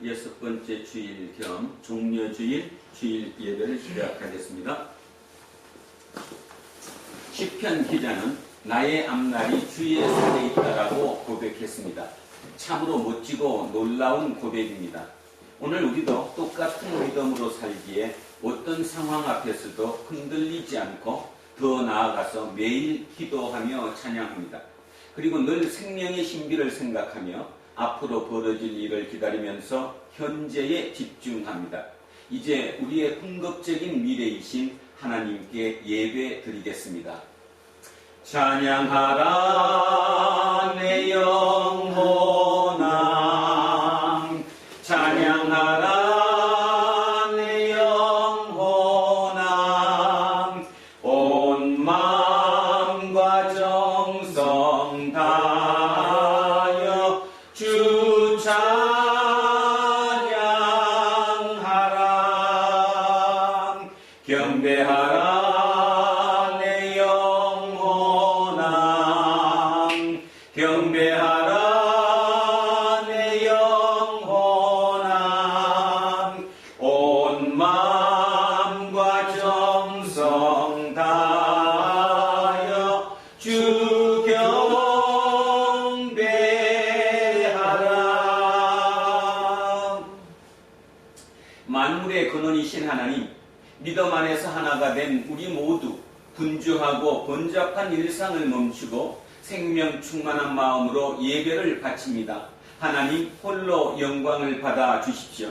6번째 주일 겸 종려주일 주일 예배를 시작하겠습니다. 시편 기자는 나의 앞날이 주의 손에 있다라고 고백했습니다. 참으로 멋지고 놀라운 고백입니다. 오늘 우리도 똑같은 믿음으로 살기에 어떤 상황 앞에서도 흔들리지 않고 더 나아가서 매일 기도하며 찬양합니다. 그리고 늘 생명의 신비를 생각하며 앞으로 벌어질 일을 기다리면서 현재에 집중합니다. 이제 우리의 궁극적인 미래이신 하나님께 예배 드리겠습니다. 찬양하라 내 영혼아, 찬양하라 내 영혼아, 온 마음과 정성 다하여 주 찬양하라. 경배하라 내 영혼아, 경배하라 내 영혼아, 온 마음과 정성 다하여 주 경배하라. 만물의 근원이신 하나님, 믿음 안에서 하나가 된 우리 모두 분주하고 번잡한 일상을 멈추고 생명 충만한 마음으로 예배를 바칩니다. 하나님 홀로 영광을 받아 주십시오.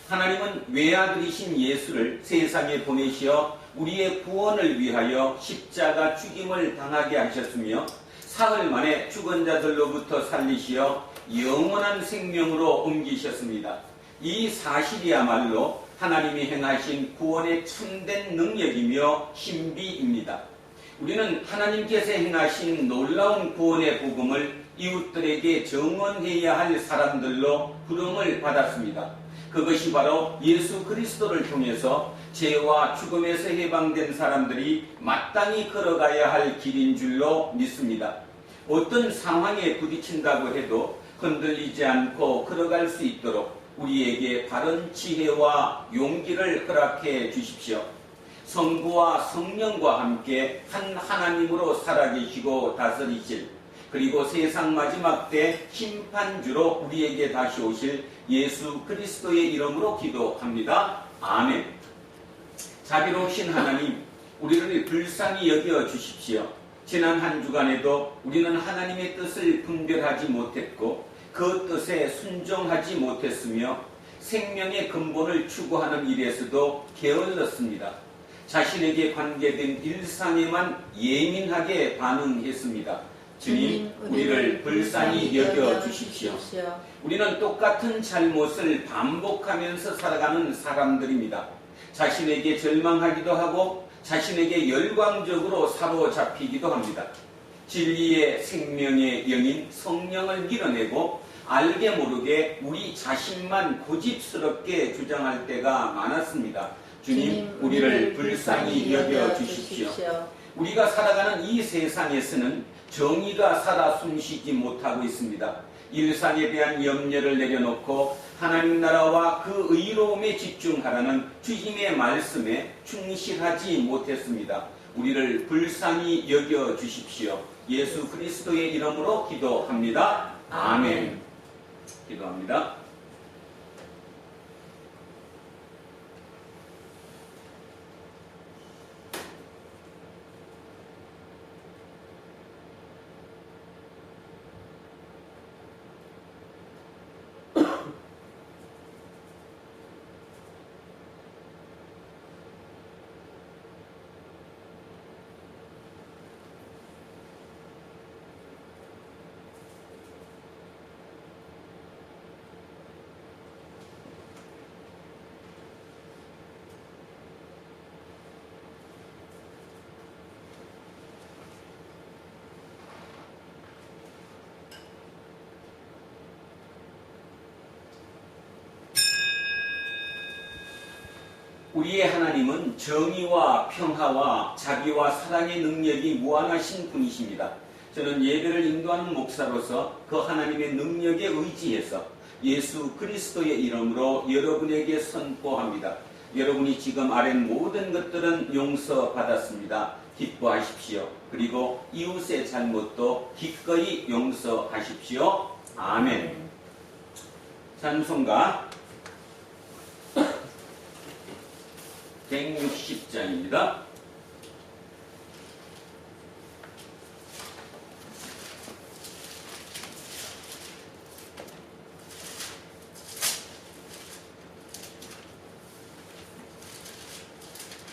하나님은 외아들이신 예수를 세상에 보내시어 우리의 구원을 위하여 십자가 죽임을 당하게 하셨으며 사흘 만에 죽은 자들로부터 살리시어 영원한 생명으로 옮기셨습니다. 이 사실이야말로 하나님이 행하신 구원의 참된 능력이며 신비입니다. 우리는 하나님께서 행하신 놀라운 구원의 복음을 이웃들에게 증언해야 할 사람들로 부름을 받았습니다. 그것이 바로 예수 그리스도를 통해서 죄와 죽음에서 해방된 사람들이 마땅히 걸어가야 할 길인 줄로 믿습니다. 어떤 상황에 부딪힌다고 해도 흔들리지 않고 걸어갈 수 있도록 우리에게 바른 지혜와 용기를 허락해 주십시오. 성부와 성령과 함께 한 하나님으로 살아계시고 다스리실, 그리고 세상 마지막 때 심판주로 우리에게 다시 오실 예수 그리스도의 이름으로 기도합니다. 아멘. 자비로우신 하나님, 우리를 불쌍히 여겨 주십시오. 지난 한 주간에도 우리는 하나님의 뜻을 분별하지 못했고 그 뜻에 순종하지 못했으며 생명의 근본을 추구하는 일에서도 게을렀습니다. 자신에게 관계된 일상에만 예민하게 반응했습니다. 주님, 우리를 불쌍히 여겨 주십시오. 우리는 똑같은 잘못을 반복하면서 살아가는 사람들입니다. 자신에게 절망하기도 하고 자신에게 열광적으로 사로잡히기도 합니다. 진리의 생명의 영인 성령을 밀어내고 알게 모르게 우리 자신만 고집스럽게 주장할 때가 많았습니다. 주님, 우리를 불쌍히 여겨 주십시오. 우리가 살아가는 이 세상에서는 정의가 살아 숨쉬지 못하고 있습니다. 일상에 대한 염려를 내려놓고 하나님 나라와 그 의로움에 집중하라는 주님의 말씀에 충실하지 못했습니다. 우리를 불쌍히 여겨 주십시오. 예수 그리스도의 이름으로 기도합니다. 아멘. 기도합니다. 우리의 하나님은 정의와 평화와 자비와 사랑의 능력이 무한하신 분이십니다. 저는 예배를 인도하는 목사로서 그 하나님의 능력에 의지해서 예수 그리스도의 이름으로 여러분에게 선포합니다. 여러분이 지금 아랜 모든 것들은 용서받았습니다. 기뻐하십시오. 그리고 이웃의 잘못도 기꺼이 용서하십시오. 아멘. 찬송가 160장입니다.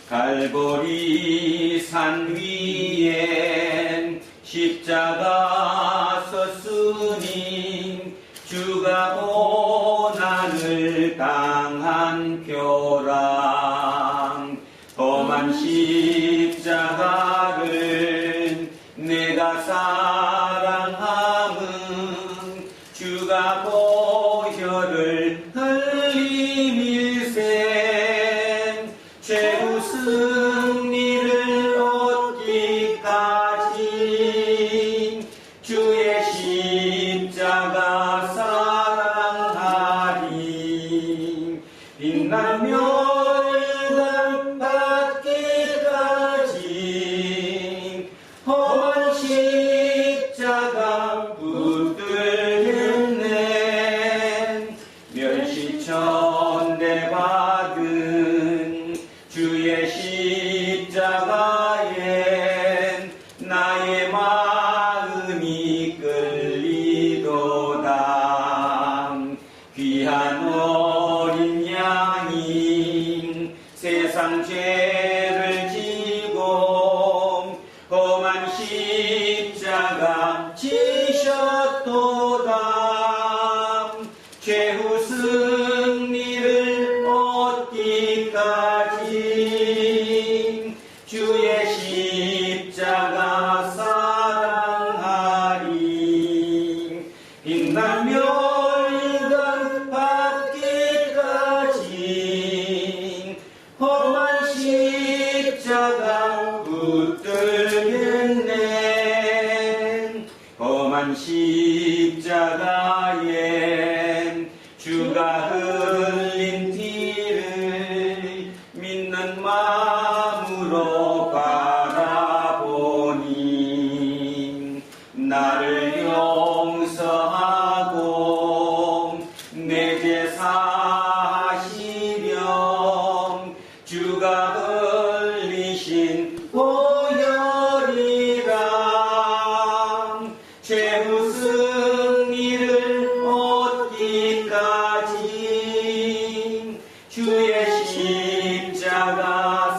갈보리 산 위엔 십자가 섰으니 주가 고난을 당한 표랑 험한 십자가를 내가 사랑함은 주가 보혈을 흘림일세 최후 승리를 얻기까지 주의 십자가 사랑하리 빛나며 일간 받기까지 험한 십자가 붙들겠네 멸시천대 받은 주의 십자가에 나의 마음이 끌리도다 귀한 어린 양이 세상 죄를 지고 험한 십자가 지셨도다 최후 승리를 얻기까지 주의 십자가 사랑하리 빛나며 일간 받기까지 험한 십자가 붙들겠네 험한 십자가에 주가 흘린 피를 믿는 마음으로 바라보니 나를 용서하고 내 죄 사하시렴 주가 흘리신 보혈이라 최후 승리를 얻기까지 주의 십자가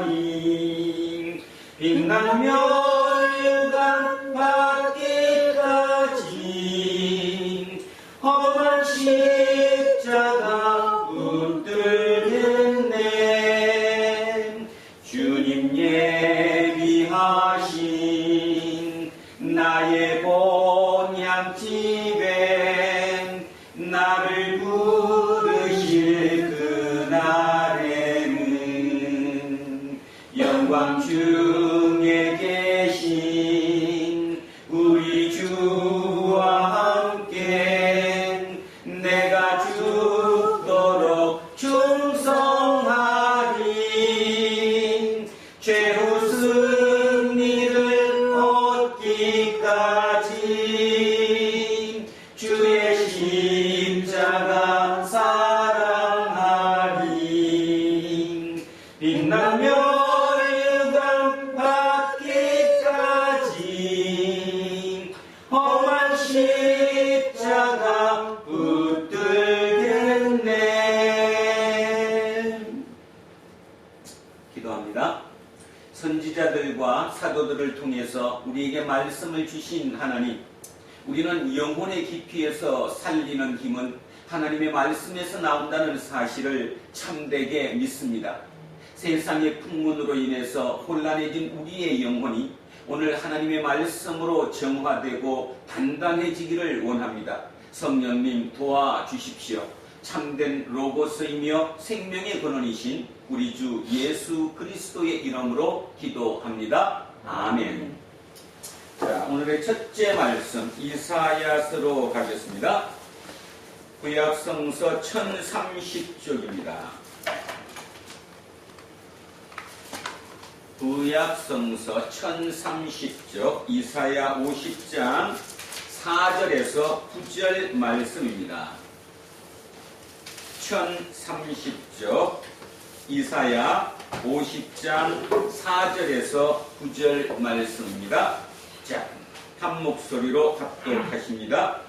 사랑하리 빛나며 일간 받기까지 험한 십자가 붙들겠네 주님 예비하신 나의 본향집에 나를 부르실 그날에는 영광 중에 계신 우리 주와 함께 내가 죽도록 충성하리 최후 승리를 얻기까지 주의 십자가 사랑하리 빛나며 일간 받기까지 험한 십자가 붙들겠네 기도합니다. 선지자들과 사도들을 통해서 우리에게 말씀을 주신 하나님 우리는 영혼의 깊이에서 살리는 힘은 하나님의 말씀에서 나온다는 사실을 참되게 믿습니다. 세상의 풍문으로 인해서 혼란해진 우리의 영혼이 오늘 하나님의 말씀으로 정화되고 단단해지기를 원합니다. 성령님 도와주십시오. 참된 로고스이며 생명의 근원이신 우리 주 예수 그리스도의 이름으로 기도합니다. 아멘. 자, 오늘의 첫째 말씀 이사야서로 가겠습니다. 구약성서 1030쪽입니다. 구약성서 1030쪽 이사야 50장 4절에서 9절 말씀입니다. 1030쪽 이사야 50장 4절에서 9절 말씀입니다. 자, 한 목소리로 합독하십니다.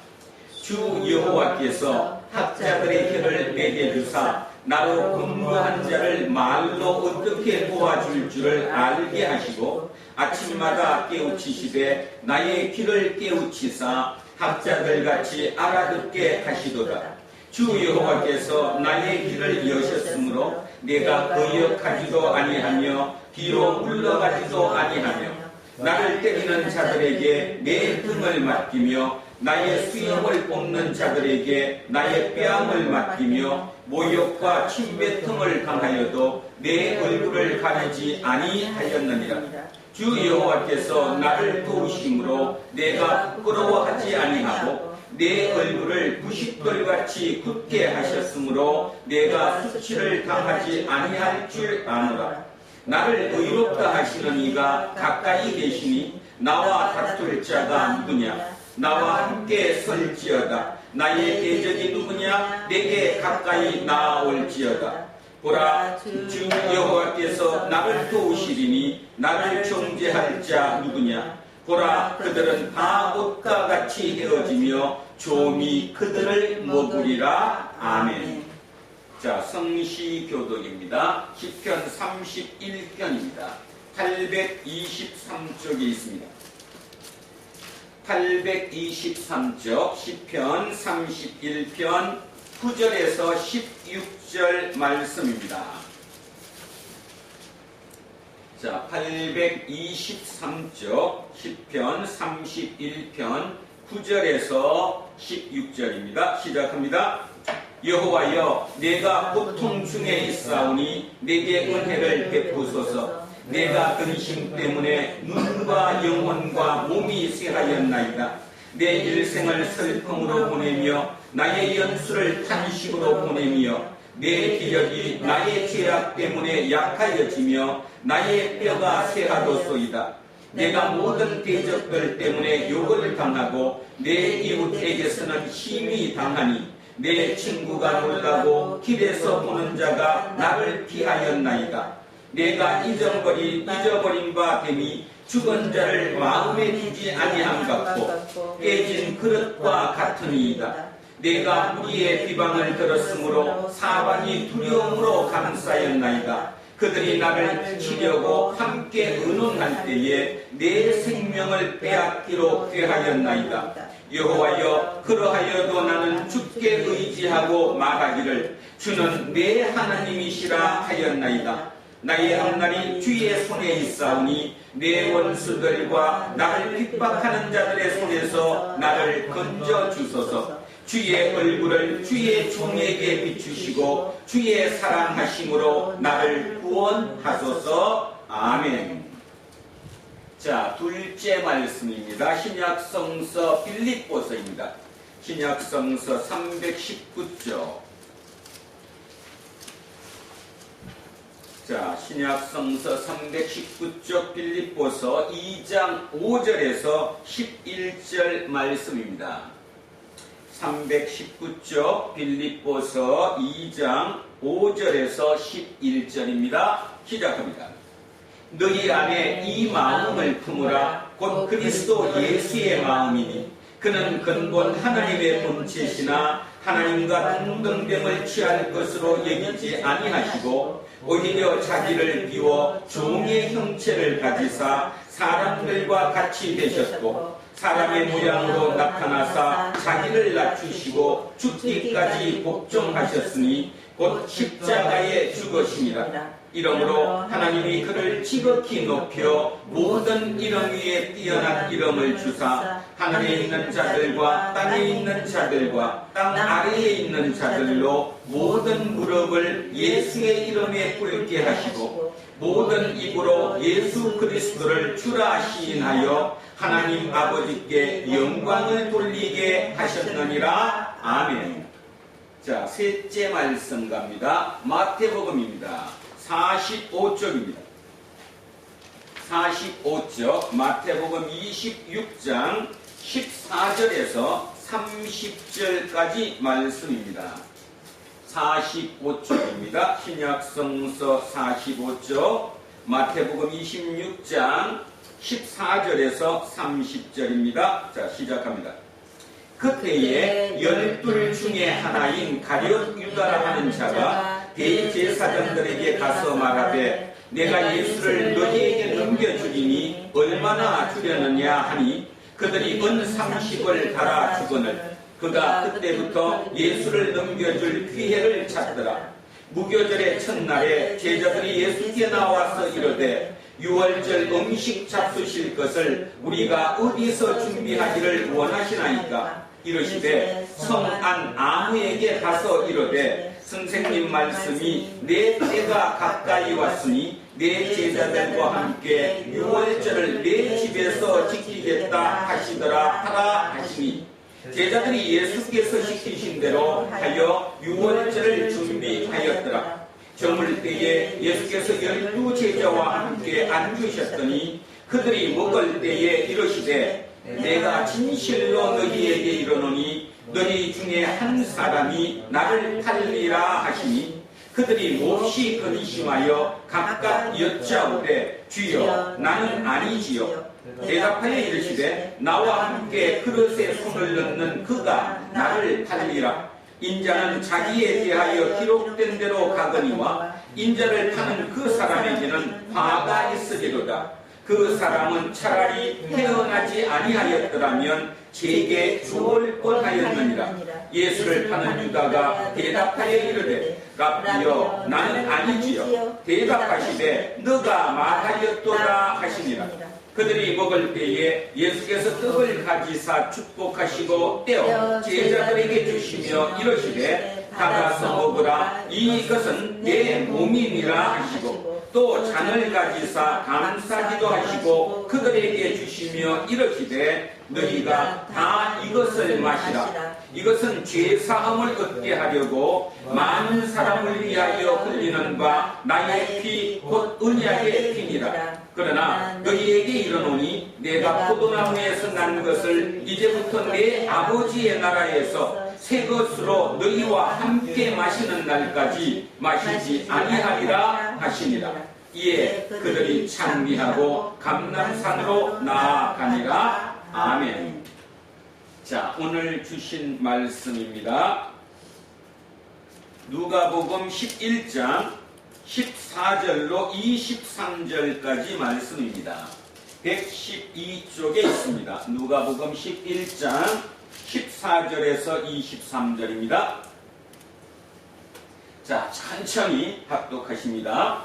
주 여호와께서 학자들의 혀를 내게 주사 나로 근무한 자를 말로 어떻게 도와줄 줄을 알게 하시고 아침마다 깨우치시되 나의 귀를 깨우치사 학자들같이 알아듣게 하시도다. 주 여호와께서 나의 귀를 여셨으므로 내가 거역하지도 아니하며 뒤로 물러가지도 아니하며 나를 때리는 자들에게 내 등을 맡기며 나의 수염을 뽑는 자들에게 나의 뺨을 맡기며 모욕과 침뱉음을 당하여도 내 얼굴을 가리지 아니하였느니라. 주 여호와께서 나를 도우심으로 내가 부끄러워하지 아니하고 내 얼굴을 부싯돌같이 굳게 하셨으므로 내가 수치를 당하지 아니할 줄 아노라. 나를 의롭다 하시는 이가 가까이 계시니 나와 다툴 자가 누구냐? 나와 함께 설지어다. 나의 대적이 누구냐? 내게 가까이 나아올지어다. 보라, 주 여호와께서 나를 도우시리니 나를 정죄할 자 누구냐? 보라, 그들은 다 옷과 같이 헤어지며 조미 그들을 먹으리라. 아멘. 자, 성시교독입니다. 시편 31편입니다. 823쪽에 있습니다. 823쪽 시편 31편 9절에서 16절 말씀입니다. 자, 823쪽 시편 31편 9절에서 16절입니다. 시작합니다. 여호와여, 내가 고통 중에 있사오니 내게 은혜를 베푸소서. 내가 근심 때문에 눈과 영혼과 몸이 쇠하였나이다. 내 일생을 슬픔으로 보내며 나의 연수를 탄식으로 보내며 내 기력이 나의 죄악 때문에 약하여지며 나의 뼈가 쇠하도소이다. 내가 모든 대적들 때문에 욕을 당하고 내 이웃에게서는 힘이 당하니 내 친구가 놀라고 길에서 보는 자가 나를 피하였나이다. 내가 잊어버린 바 됨이 죽은 자를 마음에 두지 아니함 같고 깨진 그릇과 같으니이다. 내가 무리의 비방을 들었으므로 사방이 두려움으로 감싸였나이다. 그들이 나를 치려고 함께 의논할 때에 내 생명을 빼앗기로 꾀하였나이다. 여호와여, 그러하여도 나는 주께 의지하고 말하기를 주는 내 하나님이시라 하였나이다. 나의 앞날이 주의 손에 있사오니 내 원수들과 나를 핍박하는 자들의 손에서 나를 건져 주소서. 주의 얼굴을 주의 종에게 비추시고 주의 사랑하심으로 나를 구원하소서. 아멘. 자, 둘째 말씀입니다. 신약성서 빌립보서입니다. 신약성서 319쪽. 자, 신약성서 319쪽 빌립보서 2장 5절에서 11절 말씀입니다. 319쪽 빌립보서 2장 5절에서 11절입니다. 시작합니다. 너희 안에 이 마음을 품으라. 곧 그리스도 예수의 마음이니 그는 근본 하나님의 본체시나 하나님과 동등됨을 취할 것으로 여기지 아니하시고 오히려 자기를 비워 종의 형체를 가지사 사람들과 같이 되셨고 사람의 모양으로 나타나사 자기를 낮추시고 죽기까지 복종하셨으니 곧 십자가에 죽으심이라. 이러므로 하나님이 그를 지극히 높여 모든 이름 위에 뛰어난 이름을 주사 하늘에 있는 자들과 땅에 있는 자들과 땅 아래에 있는 자들로 모든 무릎을 예수의 이름에 꿇게 하시고 모든 입으로 예수 그리스도를 주라 시인하여 하나님 아버지께 영광을 돌리게 하셨느니라. 아멘. 자, 셋째 말씀 갑니다. 마태복음입니다. 45쪽입니다. 45쪽 마태복음 26장 14절에서 30절까지 말씀입니다. 45쪽입니다. 신약성서 45쪽 마태복음 26장 14절에서 30절입니다. 자, 시작합니다. 그때에 12 중에 하나인 가룟 유다라 하는 자가 대제사장들에게 가서 말하되 내가 예수를 너희에게 넘겨주리니 얼마나 주려느냐 하니 그들이 은 30을 달아 주거늘 그가 그때부터 예수를 넘겨줄 기회를 찾더라. 무교절의 첫날에 제자들이 예수께 나와서 이르되 유월절 음식 잡수실 것을 우리가 어디서 준비하기를 원하시나이까? 이르시되 성 안 아무에게 가서 이르되 선생님 말씀이 내 때가 가까이 왔으니 내 제자들과 함께 유월절을 내 집에서 지키겠다 하시더라 하라 하시니 제자들이 예수께서 시키신 대로 하여 유월절을 준비하였더라. 저물 때에 예수께서 12 제자와 함께 앉으셨더니 그들이 먹을 때에 이르시되 내가 진실로 너희에게 이르노니 너희 중에 한 사람이 나를 팔리라 하시니 그들이 몹시 근심하여 각각 여짜오되 주여 나는 아니지요. 대답하여 이르시되 나와 함께 그릇에 손을 넣는 그가 나를 팔리라. 인자는 자기에 대하여 기록된 대로 가거니와 인자를 파는 그 사람에게는 화가 있으리로다. 그 사람은 차라리 태어나지 아니하였더라면 제게 죽을 뻔하였느니라. 예수를 파는 유다가 대답하여 이르되 랍비여 나는 아니지요. 대답하시되 너가 말하였도다 하시니라. 그들이 먹을 때에 예수께서 떡을 가지사 축복하시고 떼어 제자들에게 주시며 이르시되 받아서 먹으라. 이것은 내 몸이니라 하시고 또 잔을 가지사 감사기도 하시고 그들에게 주시며 이르시되 너희가 다 이것을 마시라. 이것은 죄사함을 얻게 하려고 많은 사람을 위하여 흘리는 바 나의 피 곧 언약의 피니라. 그러나 너희에게 이르노니 내가 포도나무에서 난 것을 이제부터 내 아버지의 나라에서 새 것으로 너희와 함께 마시는 날까지 마시지 아니하리라 하시니라. 이에 그들이 찬미하고 감람산으로 나아가니라. 아멘. 자, 오늘 주신 말씀입니다. 누가복음 11장 14절로 23절까지 말씀입니다. 112쪽에 있습니다. 누가복음 11장 14절에서 23절입니다. 자, 천천히 합독하십니다.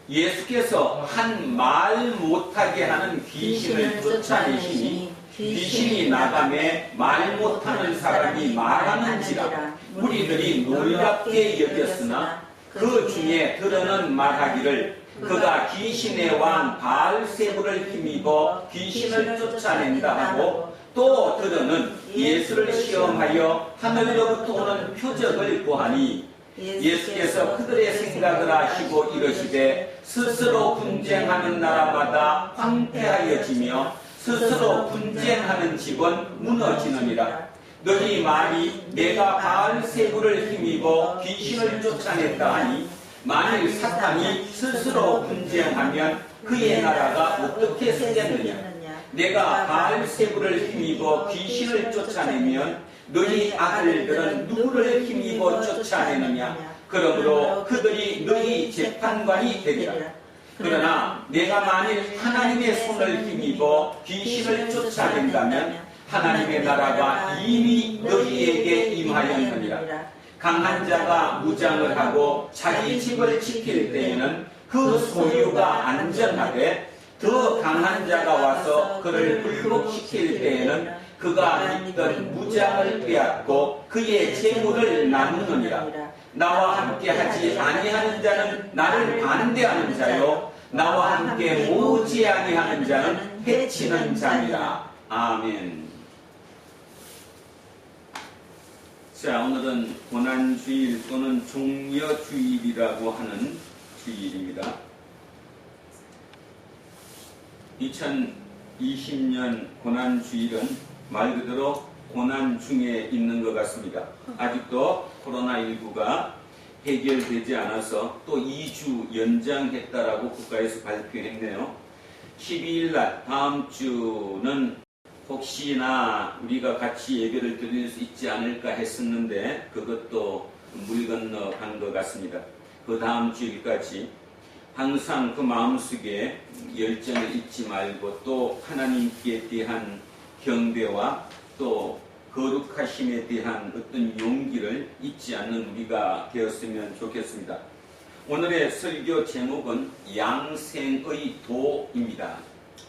예수께서 한 말 못하게 하는 귀신을 쫓아내시니 귀신이 나가매 말 못하는 사람이 말하는지라 무리들이 놀랍게 여겼으나 그 중에 들어는 말하기를 그가 귀신의 왕 바알세불을 힘입어 귀신을 쫓아낸다 하고 또 들어는 예수를 시험하여 하늘로부터 오는 표적을 구하니 예수께서 그들의 생각을 아시고 이르시되 스스로 분쟁하는 나라마다 황폐하여지며 스스로 분쟁하는 집은 무너지느니라. 너희 말이 내가 바알세불을 힘입어 귀신을 쫓아냈다 하니 만일 사탄이 스스로 분쟁하면 그의 나라가 어떻게 쓰겠느냐. 내가 바알세불을 힘입어 귀신을 쫓아내면 너희 아들들은 누구를 힘입어 쫓아내느냐. 그러므로 그들이 너희 재판관이 되리라. 그러나 내가 만일 하나님의 손을 힘입어 귀신을 쫓아낸다면 하나님의 나라가 이미 너희에게 임하였느니라. 강한 자가 무장을 하고 자기 집을 지킬 때에는 그 소유가 안전하되 더 강한 자가 와서 그를 굴복시킬 때에는 그가 있던 무장을 빼앗고 그의 재물을 나누느니라. 나와 함께 하지 아니하는 자는 나를 반대하는 자요 나와 함께 모지 아니하는 자는 해치는 자니라. 아멘. 자, 오늘은 고난주일 또는 종려주일이라고 하는 주일입니다. 2020년 고난주일은 말 그대로 고난 중에 있는 것 같습니다. 아직도 코로나19가 해결되지 않아서 또 2주 연장했다라고 국가에서 발표했네요. 12일 날 다음 주는 혹시나 우리가 같이 예배를 드릴 수 있지 않을까 했었는데 그것도 물 건너간 것 같습니다. 그 다음 주일까지 항상 그 마음속에 열정을 잊지 말고 또 하나님께 대한 경배와 또 거룩하심에 대한 어떤 용기를 잊지 않는 우리가 되었으면 좋겠습니다. 오늘의 설교 제목은 양생의 도입니다.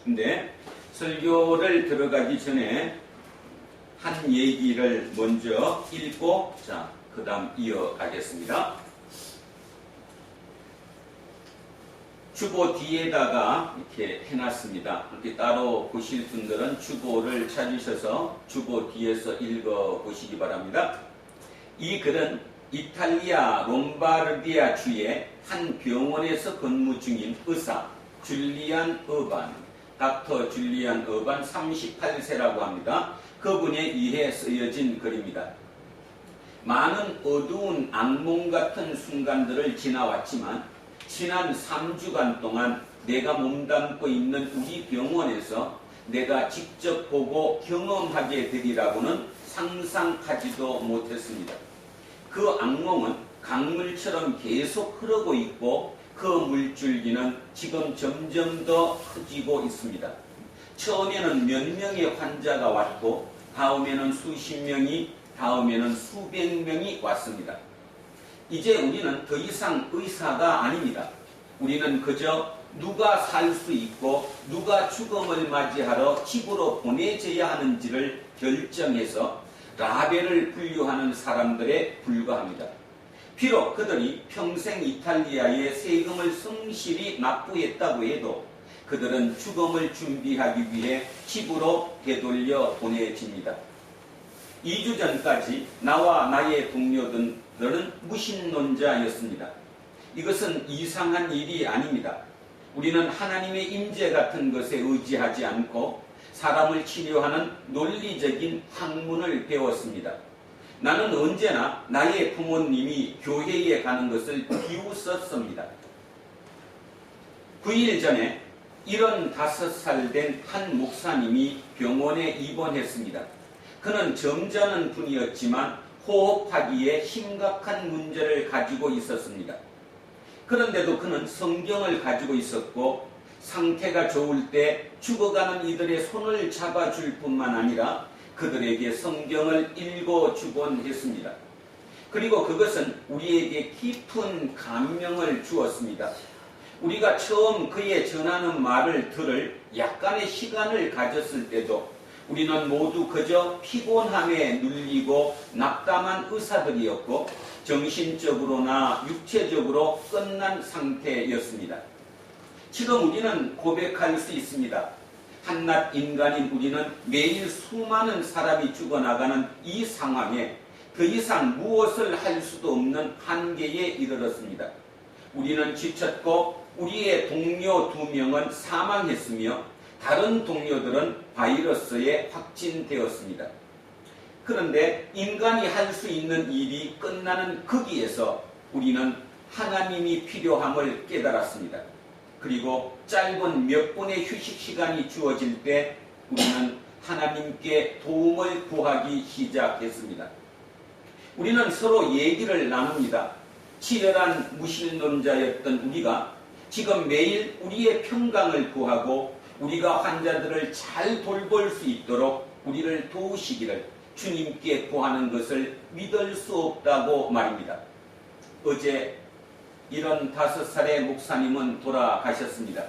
근데 설교를 들어가기 전에 한 얘기를 먼저 읽고 그 다음 이어가겠습니다. 주보 뒤에다가 이렇게 해놨습니다. 이렇게 따로 보실 분들은 주보를 찾으셔서 주보 뒤에서 읽어보시기 바랍니다. 이 글은 이탈리아 롬바르디아 주의 한 병원에서 근무 중인 의사 줄리안 어반, 닥터 줄리안 어반 38세라고 합니다. 그분에 의해 쓰여진 글입니다. 많은 어두운 악몽 같은 순간들을 지나왔지만 지난 3주간 동안 내가 몸담고 있는 우리 병원에서 내가 직접 보고 경험하게 되리라고는 상상하지도 못했습니다. 그 악몽은 강물처럼 계속 흐르고 있고 그 물줄기는 지금 점점 더 커지고 있습니다. 처음에는 몇 명의 환자가 왔고 다음에는 수십 명이 다음에는 수백 명이 왔습니다. 이제 우리는 더 이상 의사가 아닙니다. 우리는 그저 누가 살 수 있고 누가 죽음을 맞이하러 집으로 보내져야 하는지를 결정해서 라벨을 분류하는 사람들에 불과합니다. 비록 그들이 평생 이탈리아에 세금을 성실히 납부했다고 해도 그들은 죽음을 준비하기 위해 집으로 되돌려 보내집니다. 2주 전까지 나와 나의 동료들은 무신론자였습니다. 이것은 이상한 일이 아닙니다. 우리는 하나님의 임재 같은 것에 의지하지 않고 사람을 치료하는 논리적인 학문을 배웠습니다. 나는 언제나 나의 부모님이 교회에 가는 것을 비웃었습니다. 9일 전에 75살 된 한 목사님이 병원에 입원했습니다. 그는 점잖은 분이었지만 호흡하기에 심각한 문제를 가지고 있었습니다. 그런데도 그는 성경을 가지고 있었고 상태가 좋을 때 죽어가는 이들의 손을 잡아줄 뿐만 아니라 그들에게 성경을 읽어주곤 했습니다. 그리고 그것은 우리에게 깊은 감명을 주었습니다. 우리가 처음 그의 전하는 말을 들을 약간의 시간을 가졌을 때도 우리는 모두 그저 피곤함에 눌리고 낙담한 의사들이었고 정신적으로나 육체적으로 끝난 상태였습니다. 지금 우리는 고백할 수 있습니다. 한낱 인간인 우리는 매일 수많은 사람이 죽어나가는 이 상황에 더 이상 무엇을 할 수도 없는 한계에 이르렀습니다. 우리는 지쳤고 우리의 동료 2명은 사망했으며 다른 동료들은 바이러스에 확진되었습니다. 그런데 인간이 할 수 있는 일이 끝나는 거기에서 우리는 하나님이 필요함을 깨달았습니다. 그리고 짧은 몇 분의 휴식 시간이 주어질 때 우리는 하나님께 도움을 구하기 시작했습니다. 우리는 서로 얘기를 나눕니다. 치열한 무신론자였던 우리가 지금 매일 우리의 평강을 구하고 우리가 환자들을 잘 돌볼 수 있도록 우리를 도우시기를 주님께 구하는 것을 믿을 수 없다고 말입니다. 어제 75살의 목사님은 돌아가셨습니다.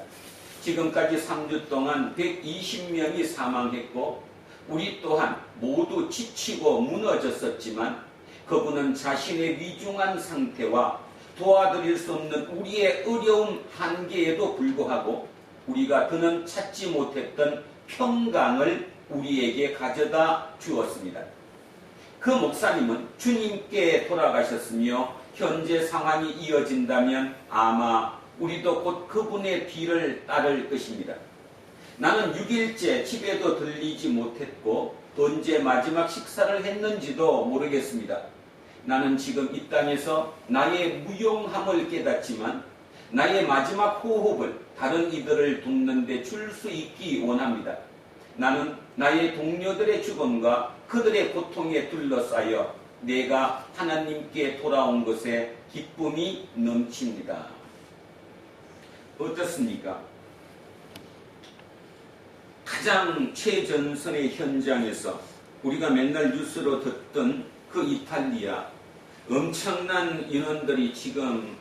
지금까지 3주 동안 120명이 사망했고 우리 또한 모두 지치고 무너졌었지만 그분은 자신의 위중한 상태와 도와드릴 수 없는 우리의 어려운 한계에도 불구하고 우리가 더는 찾지 못했던 평강을 우리에게 가져다 주었습니다. 그 목사님은 주님께 돌아가셨으며 현재 상황이 이어진다면 아마 우리도 곧 그분의 뒤를 따를 것입니다. 나는 6일째 집에도 들리지 못했고 언제 마지막 식사를 했는지도 모르겠습니다. 나는 지금 이 땅에서 나의 무용함을 깨닫지만 나의 마지막 호흡을 다른 이들을 돕는 데 줄 수 있기 원합니다. 나는 나의 동료들의 죽음과 그들의 고통에 둘러싸여 내가 하나님께 돌아온 것에 기쁨이 넘칩니다. 어떻습니까? 가장 최전선의 현장에서 우리가 맨날 뉴스로 듣던 그 이탈리아 엄청난 인원들이 지금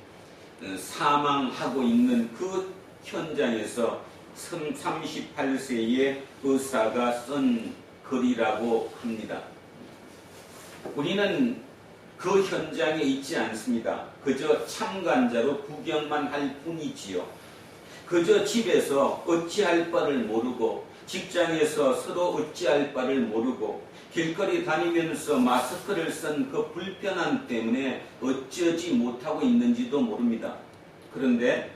사망하고 있는 그 현장에서 38세의 의사가 쓴 글이라고 합니다. 우리는 그 현장에 있지 않습니다. 그저 참관자로 구경만 할 뿐이지요. 그저 집에서 어찌할 바를 모르고 직장에서 서로 어찌할 바를 모르고 길거리 다니면서 마스크를 쓴 그 불편함 때문에 어쩌지 못하고 있는지도 모릅니다. 그런데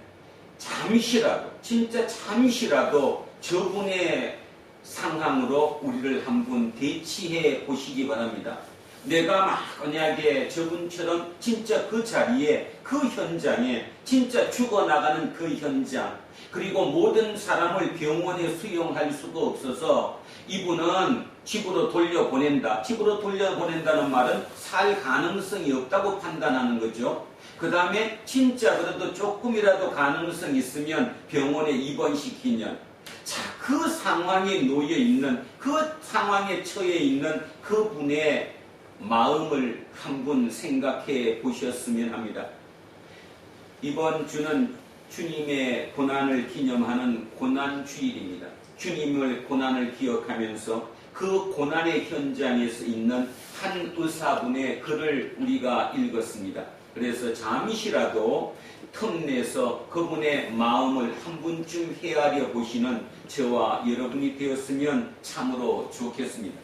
잠시라도, 진짜 잠시라도 저분의 상황으로 우리를 한번 대치해 보시기 바랍니다. 내가 만약에 저분처럼 진짜 그 자리에, 그 현장에, 진짜 죽어나가는 그 현장, 그리고 모든 사람을 병원에 수용할 수가 없어서 이분은 집으로 돌려보낸다. 집으로 돌려보낸다는 말은 살 가능성이 없다고 판단하는 거죠. 그 다음에 진짜 그래도 조금이라도 가능성이 있으면 병원에 입원시키면, 자, 그 상황에 놓여 있는, 그 상황에 처해 있는 그분의 마음을 한번 생각해 보셨으면 합니다. 이번 주는 주님의 고난을 기념하는 고난주일입니다. 주님의 고난을 기억하면서 그 고난의 현장에서 있는 한 의사분의 글을 우리가 읽었습니다. 그래서 잠시라도 틈내서 그분의 마음을 한 번쯤 헤아려 보시는 저와 여러분이 되었으면 참으로 좋겠습니다.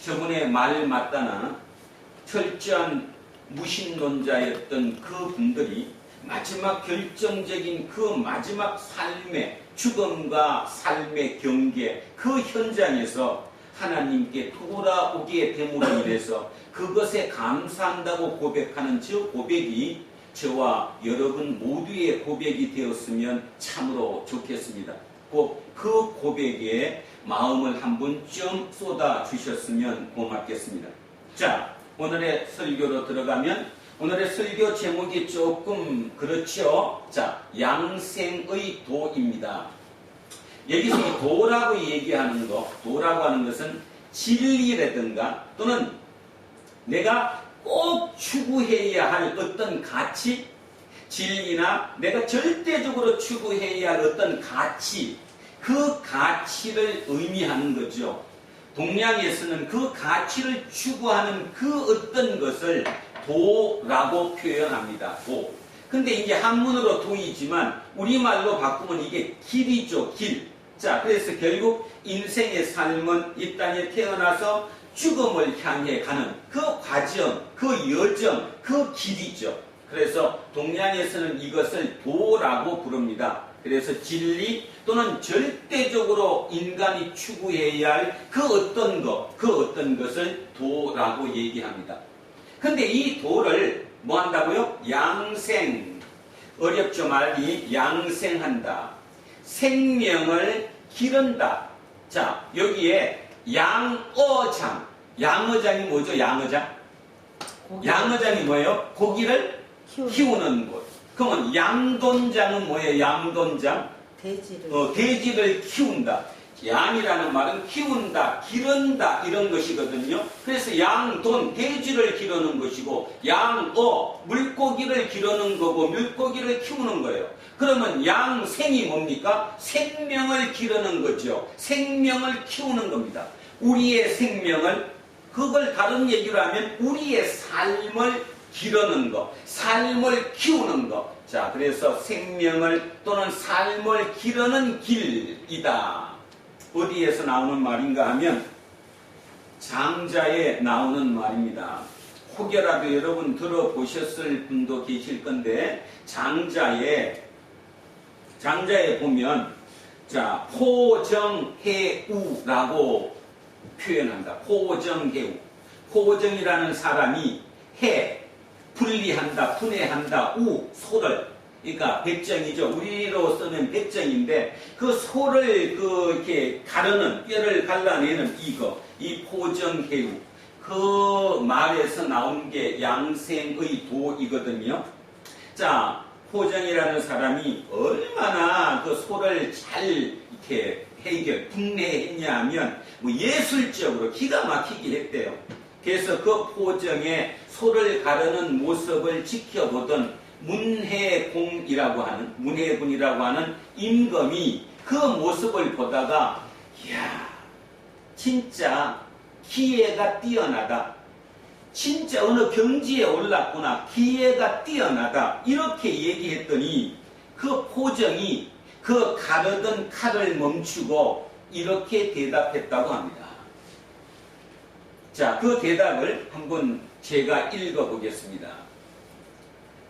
저분의 말 맞다나 철저한 무신론자였던 그 분들이 마지막 결정적인 그 마지막 삶의 죽음과 삶의 경계, 그 현장에서 하나님께 돌아오게 됨으로 인해서 그것에 감사한다고 고백하는 저 고백이 저와 여러분 모두의 고백이 되었으면 참으로 좋겠습니다. 꼭 그 고백에 마음을 한 번쯤 쏟아 주셨으면 고맙겠습니다. 자, 오늘의 설교로 들어가면 오늘의 설교 제목이 조금 그렇죠. 자, 양생의 도입니다. 여기서 이 도라고 얘기하는 거, 도라고 하는 것은 진리라든가 또는 내가 꼭 추구해야 할 어떤 가치, 진리나 내가 절대적으로 추구해야 할 어떤 가치, 그 가치를 의미하는 거죠. 동양에서는 그 가치를 추구하는 그 어떤 것을 도라고 표현합니다. 도. 근데 이게 한문으로 도이지만 우리말로 바꾸면 이게 길이죠, 길. 자, 그래서 결국 인생의 삶은 이 땅에 태어나서 죽음을 향해 가는 그 과정, 그 여정, 그 길이죠. 그래서 동양에서는 이것을 도라고 부릅니다. 그래서 진리 또는 절대적으로 인간이 추구해야 할 그 어떤 것, 그 어떤 것을 도라고 얘기합니다. 근데 이 도를 뭐 한다고요? 양생. 어렵죠, 말이. 양생한다. 생명을 기른다. 자, 여기에 양어장. 양어장이 뭐죠? 양어장? 양어장이 뭐예요? 고기를 키우는 곳. 그러면 양돈장은 뭐예요? 양돈장? 돼지를 키운다. 양이라는 말은 키운다, 기른다 이런 것이거든요. 그래서 양돈, 돼지를 기르는 것이고 양어, 물고기를 기르는 거고 물고기를 키우는 거예요. 그러면 양생이 뭡니까? 생명을 기르는 거죠. 생명을 키우는 겁니다. 우리의 생명을, 그걸 다른 얘기로 하면 우리의 삶을 기르는 것, 삶을 키우는 것. 자, 그래서 생명을 또는 삶을 기르는 길이다. 어디에서 나오는 말인가 하면 장자에 나오는 말입니다. 혹여라도 여러분 들어보셨을 분도 계실 건데, 장자에 보면, 자, 포정해우라고 표현한다. 포정해우. 포정이라는 사람이 해, 분리한다, 분해한다, 소를. 그러니까 백정이죠. 우리로 쓰면 백정인데, 그 소를 이렇게 가르는, 뼈를 갈라내는 이 포정해우. 그 말에서 나온 게 양생의 도이거든요. 자, 포정이라는 사람이 얼마나 그 소를 잘 이렇게 분해했냐 하면, 예술적으로 기가 막히게 했대요. 그래서 그 포정에 소를 가르는 모습을 지켜보던 문해군이라고 하는 임금이 그 모습을 보다가, 이야, 진짜 기회가 뛰어나다. 진짜 어느 경지에 올랐구나. 기회가 뛰어나다. 이렇게 얘기했더니 그 포정이 그 가르던 칼을 멈추고 이렇게 대답했다고 합니다. 자, 그 대답을 한번 제가 읽어보겠습니다.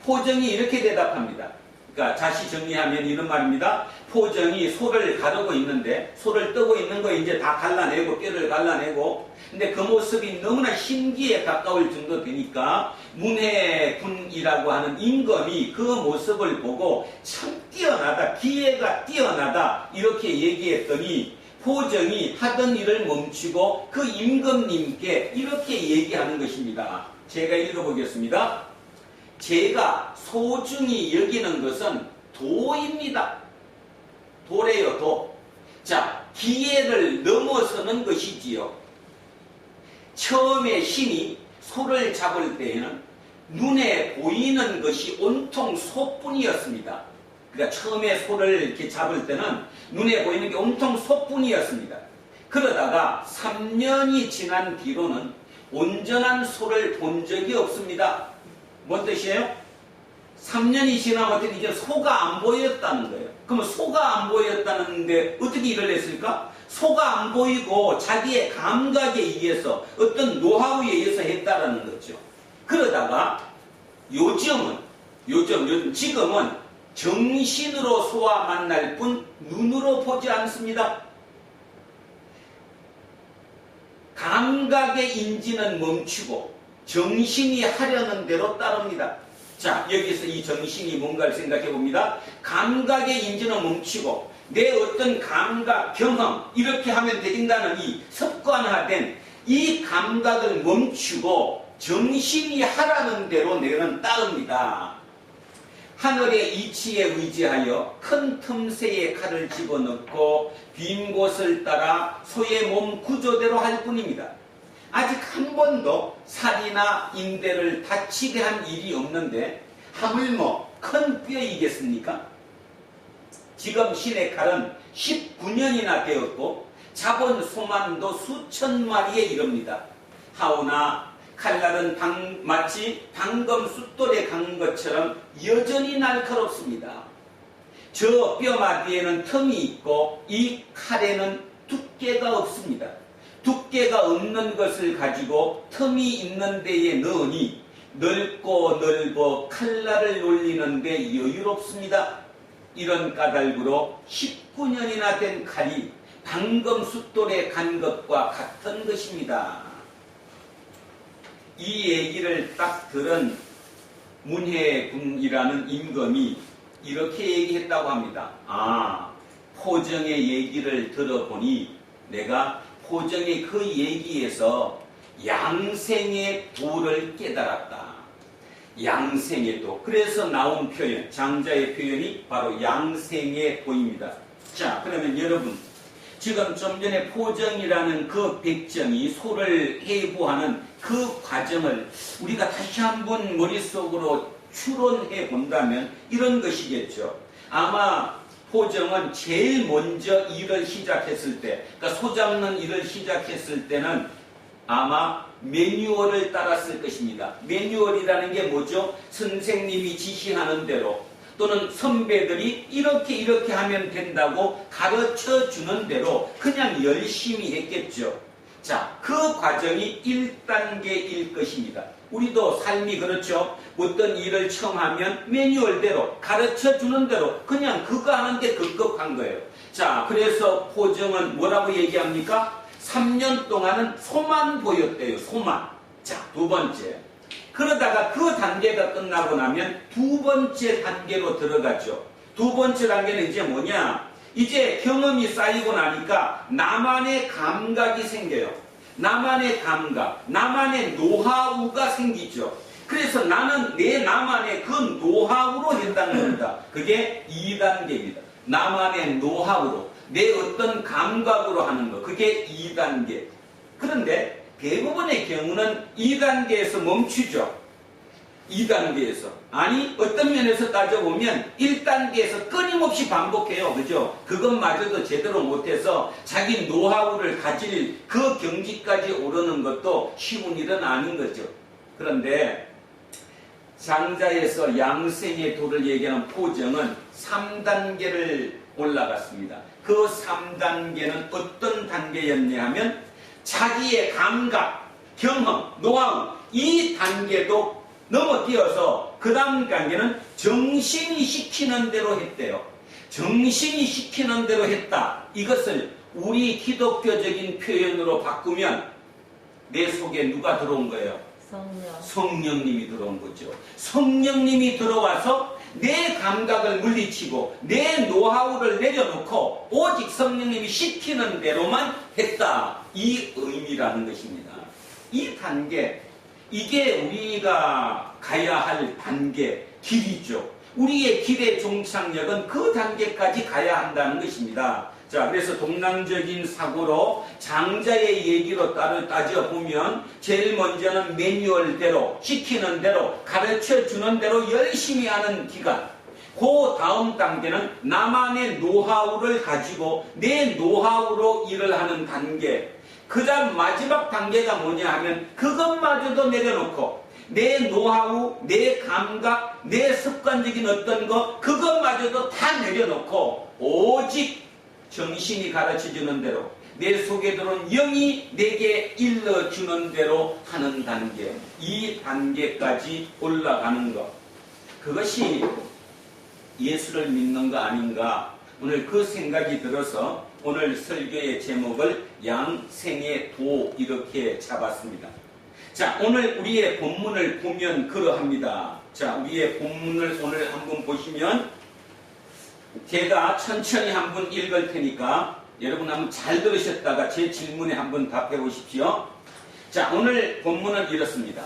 포정이 이렇게 대답합니다. 그러니까 다시 정리하면 이런 말입니다. 포정이 소를 가르고 있는데, 소를 뜨고 있는 거 이제 다 갈라내고, 뼈를 갈라내고, 근데 그 모습이 너무나 신기에 가까울 정도 되니까 문해군이라고 하는 임금이 그 모습을 보고 참 뛰어나다, 기회가 뛰어나다 이렇게 얘기했더니, 포정이 하던 일을 멈추고 그 임금님께 이렇게 얘기하는 것입니다. 제가 읽어보겠습니다. 제가 소중히 여기는 것은 도입니다. 도래요, 도. 자, 기회를 넘어서는 것이지요. 처음에 신이 소를 잡을 때에는 눈에 보이는 것이 온통 소뿐이었습니다. 그러니까 처음에 소를 이렇게 잡을 때는 눈에 보이는 게 온통 소뿐이었습니다. 그러다가 3년이 지난 뒤로는 온전한 소를 본 적이 없습니다. 뭔 뜻이에요? 3년이 지나면 이제 소가 안 보였다는 거예요. 그러면 소가 안 보였다는데 어떻게 일을 했을까? 소가 안 보이고 자기의 감각에 의해서 어떤 노하우에 의해서 했다라는 거죠. 그러다가 지금은 정신으로 소와 만날 뿐 눈으로 보지 않습니다. 감각의 인지는 멈추고 정신이 하려는 대로 따릅니다. 자, 여기서 이 정신이 뭔가를 생각해 봅니다. 감각의 인지는 멈추고 내 어떤 감각, 경험 이렇게 하면 된다는 이 습관화된 이 감각을 멈추고 정신이 하라는 대로 내는 따릅니다. 하늘의 이치에 의지하여 큰 틈새에 칼을 집어넣고 빈 곳을 따라 소의 몸 구조대로 할 뿐입니다. 아직 한 번도 살이나 인대를 다치게 한 일이 없는데 하물며 큰 뼈이겠습니까? 지금 신의 칼은 19년이나 되었고 잡은 소만도 수천 마리에 이릅니다. 하오나 칼날은 마치 방금 숫돌에 간 것처럼 여전히 날카롭습니다. 저 뼈마디에는 틈이 있고 이 칼에는 두께가 없습니다. 두께가 없는 것을 가지고 틈이 있는 데에 넣으니 넓고 넓어 칼날을 놀리는 데 여유롭습니다. 이런 까닭으로 19년이나 된 칼이 방금 숫돌에 간 것과 같은 것입니다. 이 얘기를 딱 들은 문해군이라는 임금이 이렇게 얘기했다고 합니다. 아, 포정의 얘기를 들어보니 내가 포정의 그 얘기에서 양생의 도를 깨달았다. 양생의 도. 그래서 나온 표현, 장자의 표현이 바로 양생의 도입니다. 자, 그러면 여러분, 지금 좀 전에 포정이라는 그 백정이 소를 해부하는 그 과정을 우리가 다시 한번 머릿속으로 추론해 본다면 이런 것이겠죠. 아마 포정은 제일 먼저 일을 시작했을 때, 그러니까 소 잡는 일을 시작했을 때는 아마 매뉴얼을 따랐을 것입니다. 매뉴얼이라는 게 뭐죠? 선생님이 지시하는 대로 또는 선배들이 이렇게 하면 된다고 가르쳐 주는 대로 그냥 열심히 했겠죠. 자, 그 과정이 1단계일 것입니다. 우리도 삶이 그렇죠. 어떤 일을 청하면 매뉴얼대로 가르쳐 주는 대로 그냥 그거 하는데 급급한 거예요. 자, 그래서 포정은 뭐라고 얘기합니까? 3년 동안은 소만 보였대요. 소만. 자, 두 번째. 그러다가 그 단계가 끝나고 나면 두 번째 단계로 들어가죠. 두 번째 단계는 이제 뭐냐? 이제 경험이 쌓이고 나니까 나만의 감각이 생겨요. 나만의 감각, 나만의 노하우가 생기죠. 그래서 나는 나만의 그 노하우로 한다는 겁니다. 그게 2단계입니다. 나만의 노하우로, 내 어떤 감각으로 하는 거. 그게 2단계. 그런데 대부분의 경우는 2단계에서 멈추죠. 2단계에서. 아니, 어떤 면에서 따져보면 1단계에서 끊임없이 반복해요. 그죠? 그것마저도 제대로 못해서 자기 노하우를 가질 그 경지까지 오르는 것도 쉬운 일은 아닌 거죠. 그런데 장자에서 양생의 도를 얘기하는 포정은 3단계를 올라갔습니다. 그 3단계는 어떤 단계였냐 하면 자기의 감각, 경험, 노하우 이 단계도 넘어뛰어서 그 다음 단계는 정신이 시키는 대로 했대요. 정신이 시키는 대로 했다. 이것을 우리 기독교적인 표현으로 바꾸면 내 속에 누가 들어온 거예요? 성령님이 들어온 거죠. 성령님이 들어와서 내 감각을 물리치고 내 노하우를 내려놓고 오직 성령님이 시키는 대로만 했다. 이 의미라는 것입니다. 이 단계, 이게 우리가 가야 할 단계, 길이죠. 우리의 길의 종착역은 그 단계까지 가야 한다는 것입니다. 자, 그래서 동남적인 사고로 장자의 얘기로 따져보면 제일 먼저는 매뉴얼대로, 시키는 대로, 가르쳐주는 대로 열심히 하는 기간. 그 다음 단계는 나만의 노하우를 가지고 내 노하우로 일을 하는 단계. 그 다음 마지막 단계가 뭐냐 하면 그것마저도 내려놓고 내 노하우, 내 감각, 내 습관적인 어떤 거 그것마저도 다 내려놓고 오직 정신이 가르쳐주는 대로 내 속에 들어온 영이 내게 일러주는 대로 하는 단계. 이 단계까지 올라가는 것. 그것이 예수를 믿는 거 아닌가. 오늘 그 생각이 들어서 오늘 설교의 제목을 양생의 도 이렇게 잡았습니다. 자, 오늘 우리의 본문을 보면 그러합니다. 자, 우리의 본문을 오늘 한번 보시면 제가 천천히 한번 읽을 테니까 여러분 한번 잘 들으셨다가 제 질문에 한번 답해 보십시오. 자, 오늘 본문은 이렇습니다.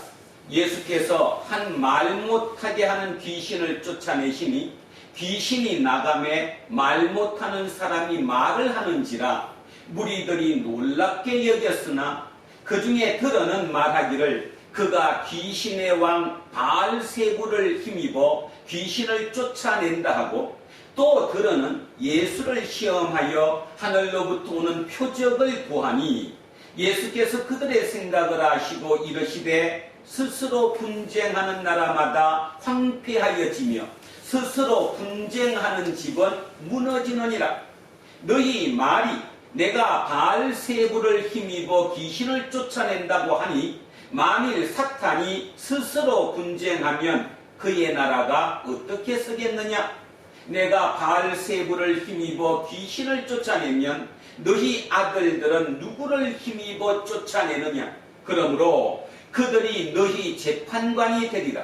예수께서 한 말 못하게 하는 귀신을 쫓아내시니 귀신이 나감에 말 못하는 사람이 말을 하는지라 무리들이 놀랍게 여겼으나 그 중에 들어는 말하기를 그가 귀신의 왕 바알세부를 힘입어 귀신을 쫓아낸다 하고 또 들어는 예수를 시험하여 하늘로부터 오는 표적을 구하니 예수께서 그들의 생각을 아시고 이르시되 스스로 분쟁하는 나라마다 황폐하여지며 스스로 분쟁하는 집은 무너지느니라. 너희 말이 내가 바알세부를 힘입어 귀신을 쫓아낸다고 하니 만일 사탄이 스스로 분쟁하면 그의 나라가 어떻게 서겠느냐? 내가 바알세부를 힘입어 귀신을 쫓아내면 너희 아들들은 누구를 힘입어 쫓아내느냐? 그러므로 그들이 너희 재판관이 되리라.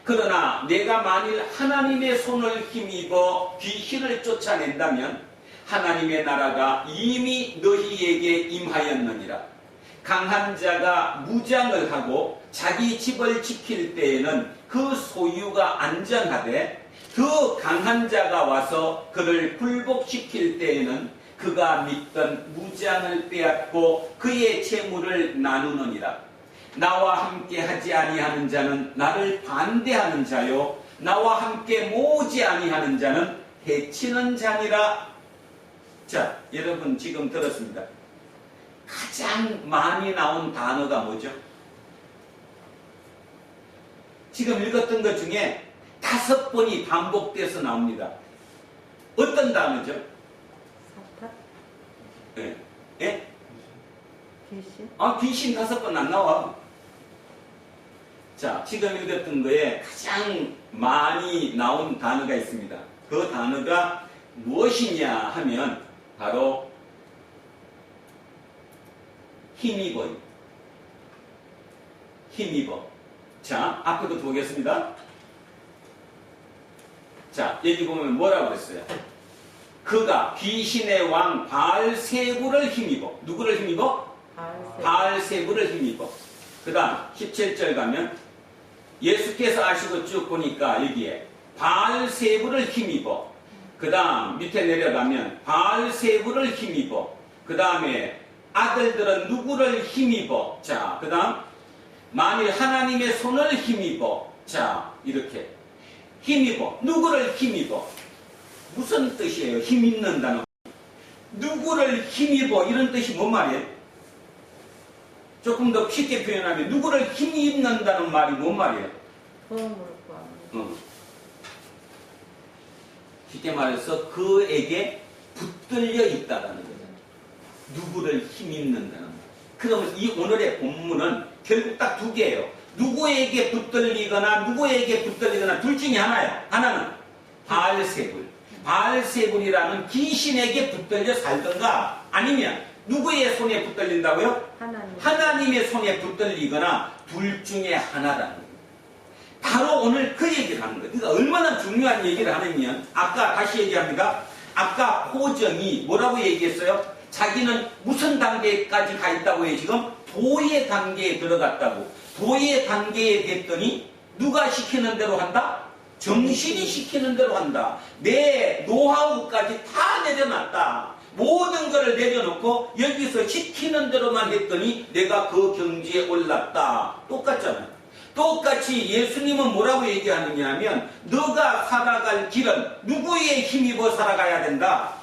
그러나 내가 만일 하나님의 손을 힘입어 귀신을 쫓아낸다면 하나님의 나라가 이미 너희에게 임하였느니라. 강한 자가 무장을 하고 자기 집을 지킬 때에는 그 소유가 안전하되 더 강한 자가 와서 그를 굴복시킬 때에는 그가 믿던 무장을 빼앗고 그의 재물을 나누느니라. 나와 함께 하지 아니하는 자는 나를 반대하는 자요 나와 함께 모으지 아니하는 자는 해치는 자니라. 자, 여러분 지금 들었습니다. 가장 많이 나온 단어가 뭐죠? 지금 읽었던 것 중에 5번이 반복돼서 나옵니다. 어떤 단어죠? 사탄? 예? 예? 귀신? 귀신 5번 안 나와. 자, 지금 읽었던 거에 가장 많이 나온 단어가 있습니다. 그 단어가 무엇이냐 하면 바로 힘입어요. 힘입어. 자, 앞으로 보겠습니다. 자, 여기 보면 뭐라고 했어요? 그가 귀신의 왕 바알세부를 힘입어. 누구를 힘입어? 바알세부를 힘입어. 그 다음 17절 가면 예수께서 아시고 쭉 보니까 여기에 바알세부를 힘입어. 그 다음 밑에 내려가면 바알세부를 힘입어. 그 다음에 아들들은 누구를 힘입어. 자, 그 다음 만일 하나님의 손을 힘입어. 자, 이렇게 힘입어. 누구를 힘입어? 무슨 뜻이에요? 힘입는다는. 누구를 힘입어? 이런 뜻이 뭔 말이에요? 조금 더 쉽게 표현하면 누구를 힘입는다는 말이 뭔 말이에요? 도움을 구하는. 쉽게 말해서 그에게 붙들려 있다라는 거죠. 누구를 힘입는다는 말. 그러면 이 오늘의 본문은 결국 딱 2개예요. 누구에게 붙들리거나 둘 중에 하나예요. 하나는 바알세불. 바알세불이라는 귀신에게 붙들려 살던가 아니면 누구의 손에 붙들린다고요? 하나님의 손에 붙들리거나 둘 중에 하나라는 거예요. 바로 오늘 그 얘기를 하는 거예요. 그러니까 얼마나 중요한 얘기를 하냐면 아까 다시 얘기합니다. 아까 호정이 뭐라고 얘기했어요? 자기는 무슨 단계까지 가 있다고 해요? 지금 도의 단계에 들어갔다고. 도의 단계에 됐더니 누가 시키는 대로 한다? 정신이 시키는 대로 한다. 내 노하우까지 다 내려놨다. 모든 것을 내려놓고 여기서 시키는 대로만 했더니 내가 그 경지에 올랐다. 똑같잖아요. 똑같이 예수님은 뭐라고 얘기하느냐 하면 너가 살아갈 길은 누구의 힘입어 살아가야 된다?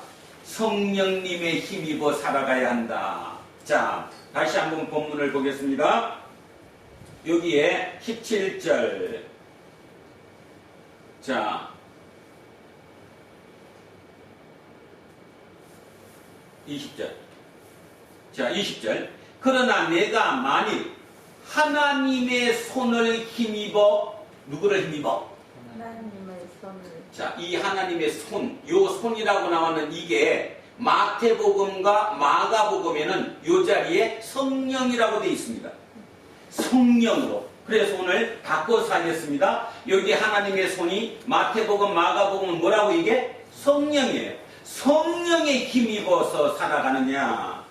성령님의 힘입어 살아가야 한다. 자, 다시 한번 본문을 보겠습니다. 여기에 17절. 자, 20절. 자, 20절. 그러나 내가 만일 하나님의 손을 힘입어 누구를 힘입어? 하나님의 손을. 자, 이 하나님의 손, 요 손이라고 나오는 이게 마태복음과 마가복음에는 요 자리에 성령이라고 되어 있습니다. 성령으로. 그래서 오늘 바꿔서 하겠습니다. 여기 하나님의 손이 마태복음, 마가복음은 뭐라고 이게? 성령이에요. 성령에 힘입어서 살아가느냐?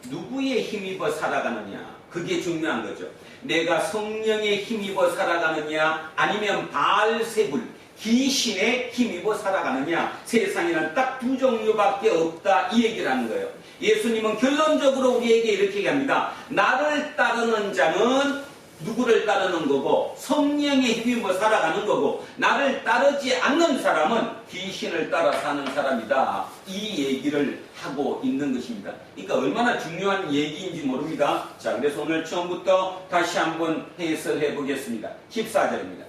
누구에 힘입어 살아가느냐? 그게 중요한 거죠. 내가 성령에 힘입어 살아가느냐? 아니면 바알세불, 귀신에 힘입어 살아가느냐? 세상에는 딱 2 종류밖에 없다. 이 얘기를 하는 거예요. 예수님은 결론적으로 우리에게 이렇게 얘기합니다. 나를 따르는 자는 누구를 따르는 거고 성령에 힘입어 살아가는 거고 나를 따르지 않는 사람은 귀신을 따라 사는 사람이다. 이 얘기를 하고 있는 것입니다. 그러니까 얼마나 중요한 얘기인지 모릅니다. 자, 그래서 오늘 처음부터 다시 한번 해설해 보겠습니다. 14절입니다.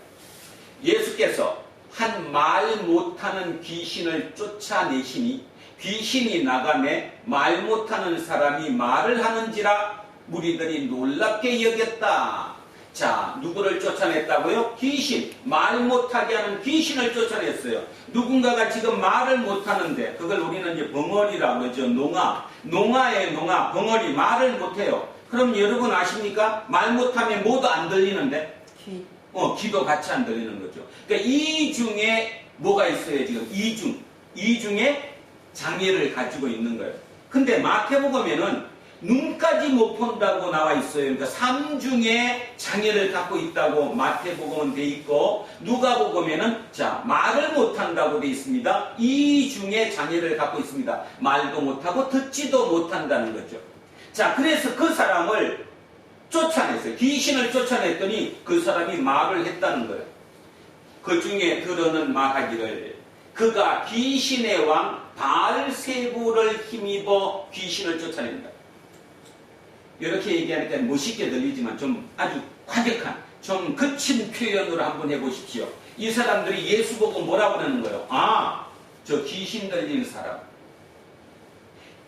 예수께서 한 말 못하는 귀신을 쫓아내시니 귀신이 나가매 말 못하는 사람이 말을 하는지라 무리들이 놀랍게 여겼다. 자, 누구를 쫓아냈다고요? 귀신. 말 못하게 하는 귀신을 쫓아냈어요. 누군가가 지금 말을 못하는데 그걸 우리는 이제 벙어리라고 그러죠. 농아의 농아, 벙어리. 말을 못해요. 그럼 여러분 아십니까? 말 못하면 뭐도 안 들리는데? 귀도 같이 안 들리는 거죠. 그러니까 이 중에 뭐가 있어요, 지금? 이 중에 장애를 가지고 있는 거예요. 근데 마태복음에는 눈까지 못 본다고 나와 있어요. 그러니까 3중에 장애를 갖고 있다고 마태복음은 돼 있고, 누가복음에는 자, 말을 못한다고 돼 있습니다. 이 중에 장애를 갖고 있습니다. 말도 못하고 듣지도 못한다는 거죠. 자, 그래서 그 사람을 쫓아냈어요. 귀신을 쫓아냈더니 그 사람이 말을 했다는 거예요. 그 중에 들어는 말하기를 그가 귀신의 왕 바알세불을 힘입어 귀신을 쫓아낸다. 이렇게 얘기하니까 멋있게 들리지만 좀 아주 과격한, 좀 거친 표현으로 한번 해보십시오. 이 사람들이 예수 보고 뭐라고 그러는 거예요? 아, 저 귀신 들린 사람.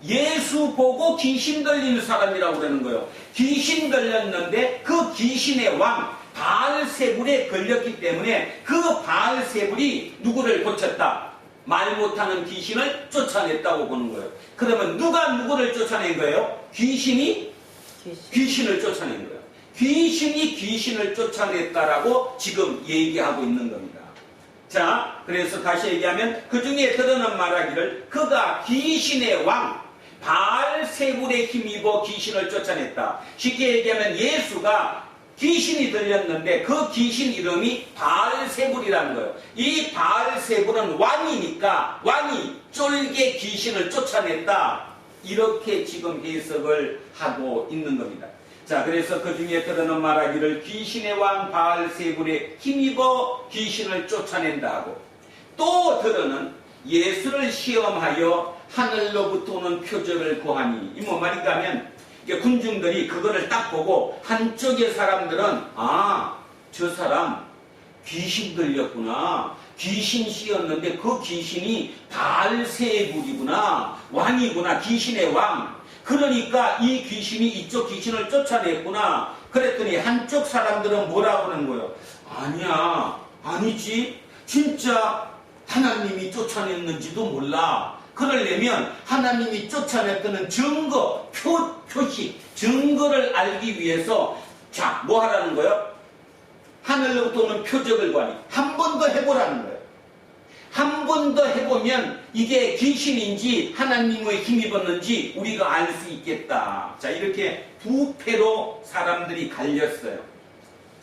예수 보고 귀신 들린 사람이라고 그러는 거예요. 귀신 들렸는데 그 귀신의 왕 바알세불에 걸렸기 때문에 그 바알세불이 누구를 고쳤다? 말 못하는 귀신을 쫓아냈다고 보는 거예요. 그러면 누가 누구를 쫓아낸 거예요? 귀신이 귀신을 쫓아낸 거예요. 귀신이 귀신을 쫓아냈다라고 지금 얘기하고 있는 겁니다. 자, 그래서 다시 얘기하면 그 중에 드러난 말하기를 그가 귀신의 왕 바알세불에 힘입어 귀신을 쫓아냈다. 쉽게 얘기하면 예수가 귀신이 들렸는데 그 귀신 이름이 바알세불이라는 거예요. 이 바알세불은 왕이니까 왕이 쫄게 귀신을 쫓아냈다. 이렇게 지금 해석을 하고 있는 겁니다. 자, 그래서 그 중에 드러난 말하기를 귀신의 왕 바알세불에 힘입어 귀신을 쫓아낸다 하고, 또 들어는 예수를 시험하여 하늘로부터 오는 표적을 구하니, 이 뭐 말인가 하면 군중들이 그거를 딱 보고 한쪽의 사람들은 아, 저 사람 귀신 들렸구나, 귀신 씌었는데 그 귀신이 바알세불이구나, 왕이구나, 귀신의 왕, 그러니까 이 귀신이 이쪽 귀신을 쫓아냈구나. 그랬더니 한쪽 사람들은 뭐라고 하는 거예요? 아니야, 아니지, 진짜 하나님이 쫓아냈는지도 몰라. 그러려면 하나님이 쫓아냈다는 증거, 표시, 증거를 알기 위해서 자, 뭐 하라는 거예요? 하늘로부터 오는 표적을 구하니 한 번 더 해보라는 거예요. 한 번 더 해보면 이게 귀신인지 하나님의 힘입었는지 우리가 알 수 있겠다. 자, 이렇게 두 패로 사람들이 갈렸어요.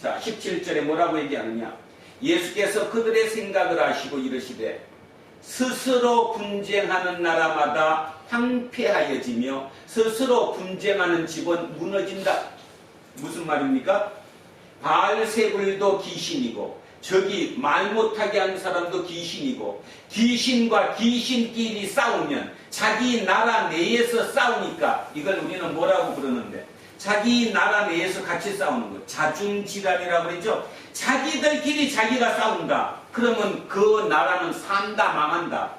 자, 17절에 뭐라고 얘기하느냐? 예수께서 그들의 생각을 아시고 이르시되 스스로 분쟁하는 나라마다 황폐하여지며 스스로 분쟁하는 집은 무너진다. 무슨 말입니까? 바알세불도 귀신이고 저기 말 못하게 하는 사람도 귀신이고, 귀신과 귀신끼리 싸우면 자기 나라 내에서 싸우니까 이걸 우리는 뭐라고 부르는데, 자기 나라 내에서 같이 싸우는 거 자중질환이라고 그러죠. 자기들끼리 자기가 싸운다. 그러면 그 나라는 산다, 망한다.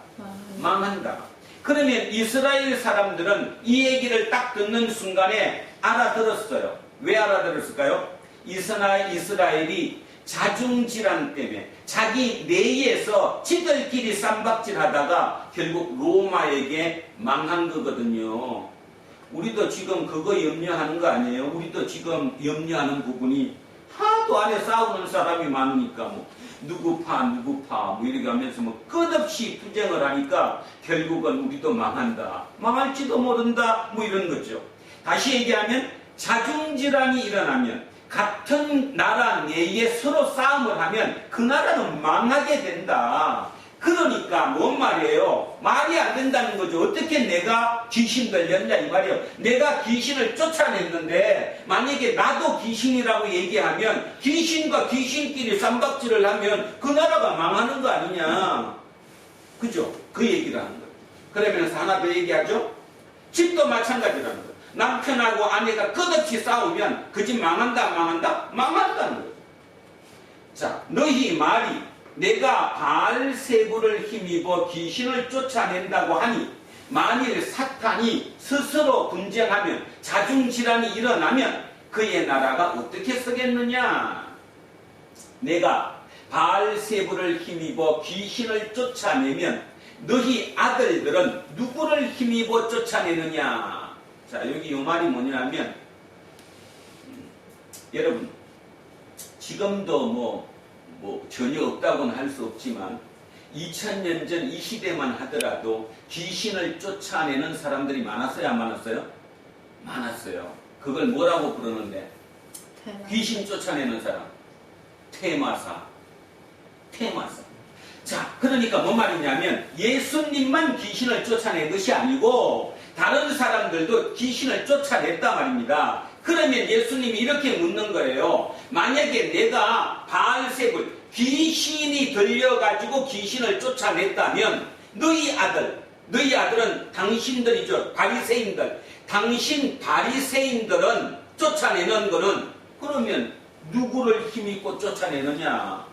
망한다. 그러면 이스라엘 사람들은 이 얘기를 딱 듣는 순간에 알아들었어요. 왜 알아들었을까요? 이스라엘이 자중질환 때문에 자기 내에서 지들끼리 쌈박질하다가 결국 로마에게 망한 거거든요. 우리도 지금 그거 염려하는 거 아니에요? 우리도 지금 염려하는 부분이 하도 안에 싸우는 사람이 많으니까 뭐 누구 파 뭐 이렇게 하면서 뭐 끝없이 투쟁을 하니까 결국은 우리도 망한다, 망할지도 모른다, 뭐 이런 거죠. 다시 얘기하면 자중질환이 일어나면 같은 나라 내에 서로 싸움을 하면 그 나라는 망하게 된다. 그러니까 뭔 말이에요? 말이 안 된다는 거죠. 어떻게 내가 귀신 들렸냐 이 말이에요. 내가 귀신을 쫓아냈는데 만약에 나도 귀신이라고 얘기하면 귀신과 귀신끼리 쌈박질을 하면 그 나라가 망하는 거 아니냐. 그죠? 그 얘기를 하는 거예요. 그러면서 하나 더 얘기하죠. 집도 마찬가지라는 거예요. 남편하고 아내가 끝없이 싸우면 그 집 망한다, 망한다? 망한다는 거예요. 자, 너희 말이 내가 바알세불을 힘입어 귀신을 쫓아낸다고 하니 만일 사탄이 스스로 분쟁하면 자중질환이 일어나면 그의 나라가 어떻게 서겠느냐? 내가 바알세불을 힘입어 귀신을 쫓아내면 너희 아들들은 누구를 힘입어 쫓아내느냐? 자, 여기 이 말이 뭐냐면 여러분 지금도 뭐 전혀 없다고는 할 수 없지만 2000년 전 이 시대만 하더라도 귀신을 쫓아내는 사람들이 많았어요, 안 많았어요? 많았어요. 그걸 뭐라고 부르는데? 귀신 쫓아내는 사람. 퇴마사. 자, 그러니까 뭔 말이냐면 예수님만 귀신을 쫓아낸 것이 아니고 다른 사람들도 귀신을 쫓아냈단 말입니다. 그러면 예수님이 이렇게 묻는 거예요. 만약에 내가 바알세불 귀신이 들려가지고 귀신을 쫓아냈다면 너희 아들은 당신들이죠. 바리새인들. 당신 바리새인들은 쫓아내는 거는 그러면 누구를 힘입고 쫓아내느냐?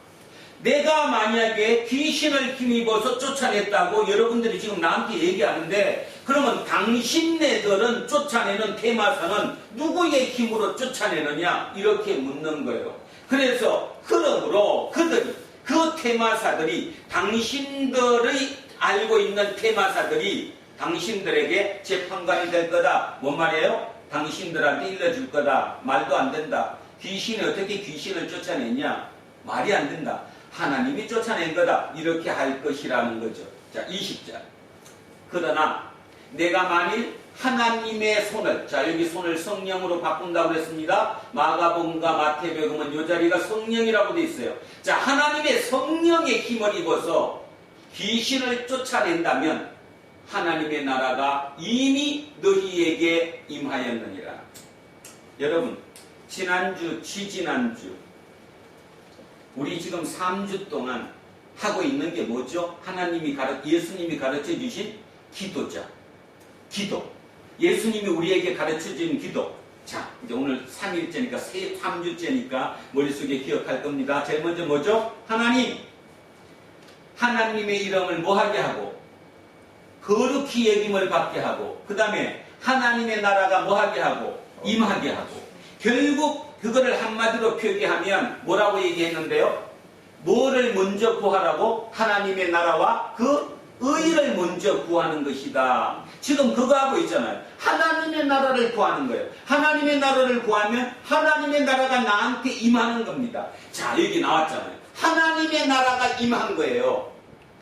내가 만약에 귀신을 힘입어서 쫓아냈다고 여러분들이 지금 나한테 얘기하는데 그러면 당신네들은 쫓아내는 테마사는 누구의 힘으로 쫓아내느냐? 이렇게 묻는 거예요. 그래서 그러므로 그들이 그 테마사들이 당신들의 알고 있는 테마사들이 당신들에게 재판관이 될 거다. 뭔 말이에요? 당신들한테 일러줄 거다. 말도 안 된다. 귀신이 어떻게 귀신을 쫓아내냐? 말이 안 된다. 하나님이 쫓아낸 거다. 이렇게 할 것이라는 거죠. 자, 20절. 그러나 내가 만일 하나님의 손을, 자 여기 손을 성령으로 바꾼다고 그랬습니다. 마가복음과 마태복음은 이 자리가 성령이라고 되어 있어요. 자, 하나님의 성령의 힘을 입어서 귀신을 쫓아낸다면 하나님의 나라가 이미 너희에게 임하였느니라. 여러분, 지난주, 지지난주 우리 지금 3주 동안 하고 있는 게 뭐죠? 예수님이 가르쳐 주신 기도자. 기도. 예수님이 우리에게 가르쳐 준 기도. 자, 이제 오늘 3일째니까 3주째니까 머릿속에 기억할 겁니다. 제일 먼저 뭐죠? 하나님의 이름을 뭐하게 하고 거룩히 여김을 받게 하고 그 다음에 하나님의 나라가 뭐하게 하고 임하게 하고 결국 그거를 한마디로 표기하면 뭐라고 얘기했는데요? 뭐를 먼저 구하라고? 하나님의 나라와 그 의를 먼저 구하는 것이다. 지금 그거 하고 있잖아요. 하나님의 나라를 구하는 거예요. 하나님의 나라를 구하면 하나님의 나라가 나한테 임하는 겁니다. 자, 여기 나왔잖아요. 하나님의 나라가 임한 거예요.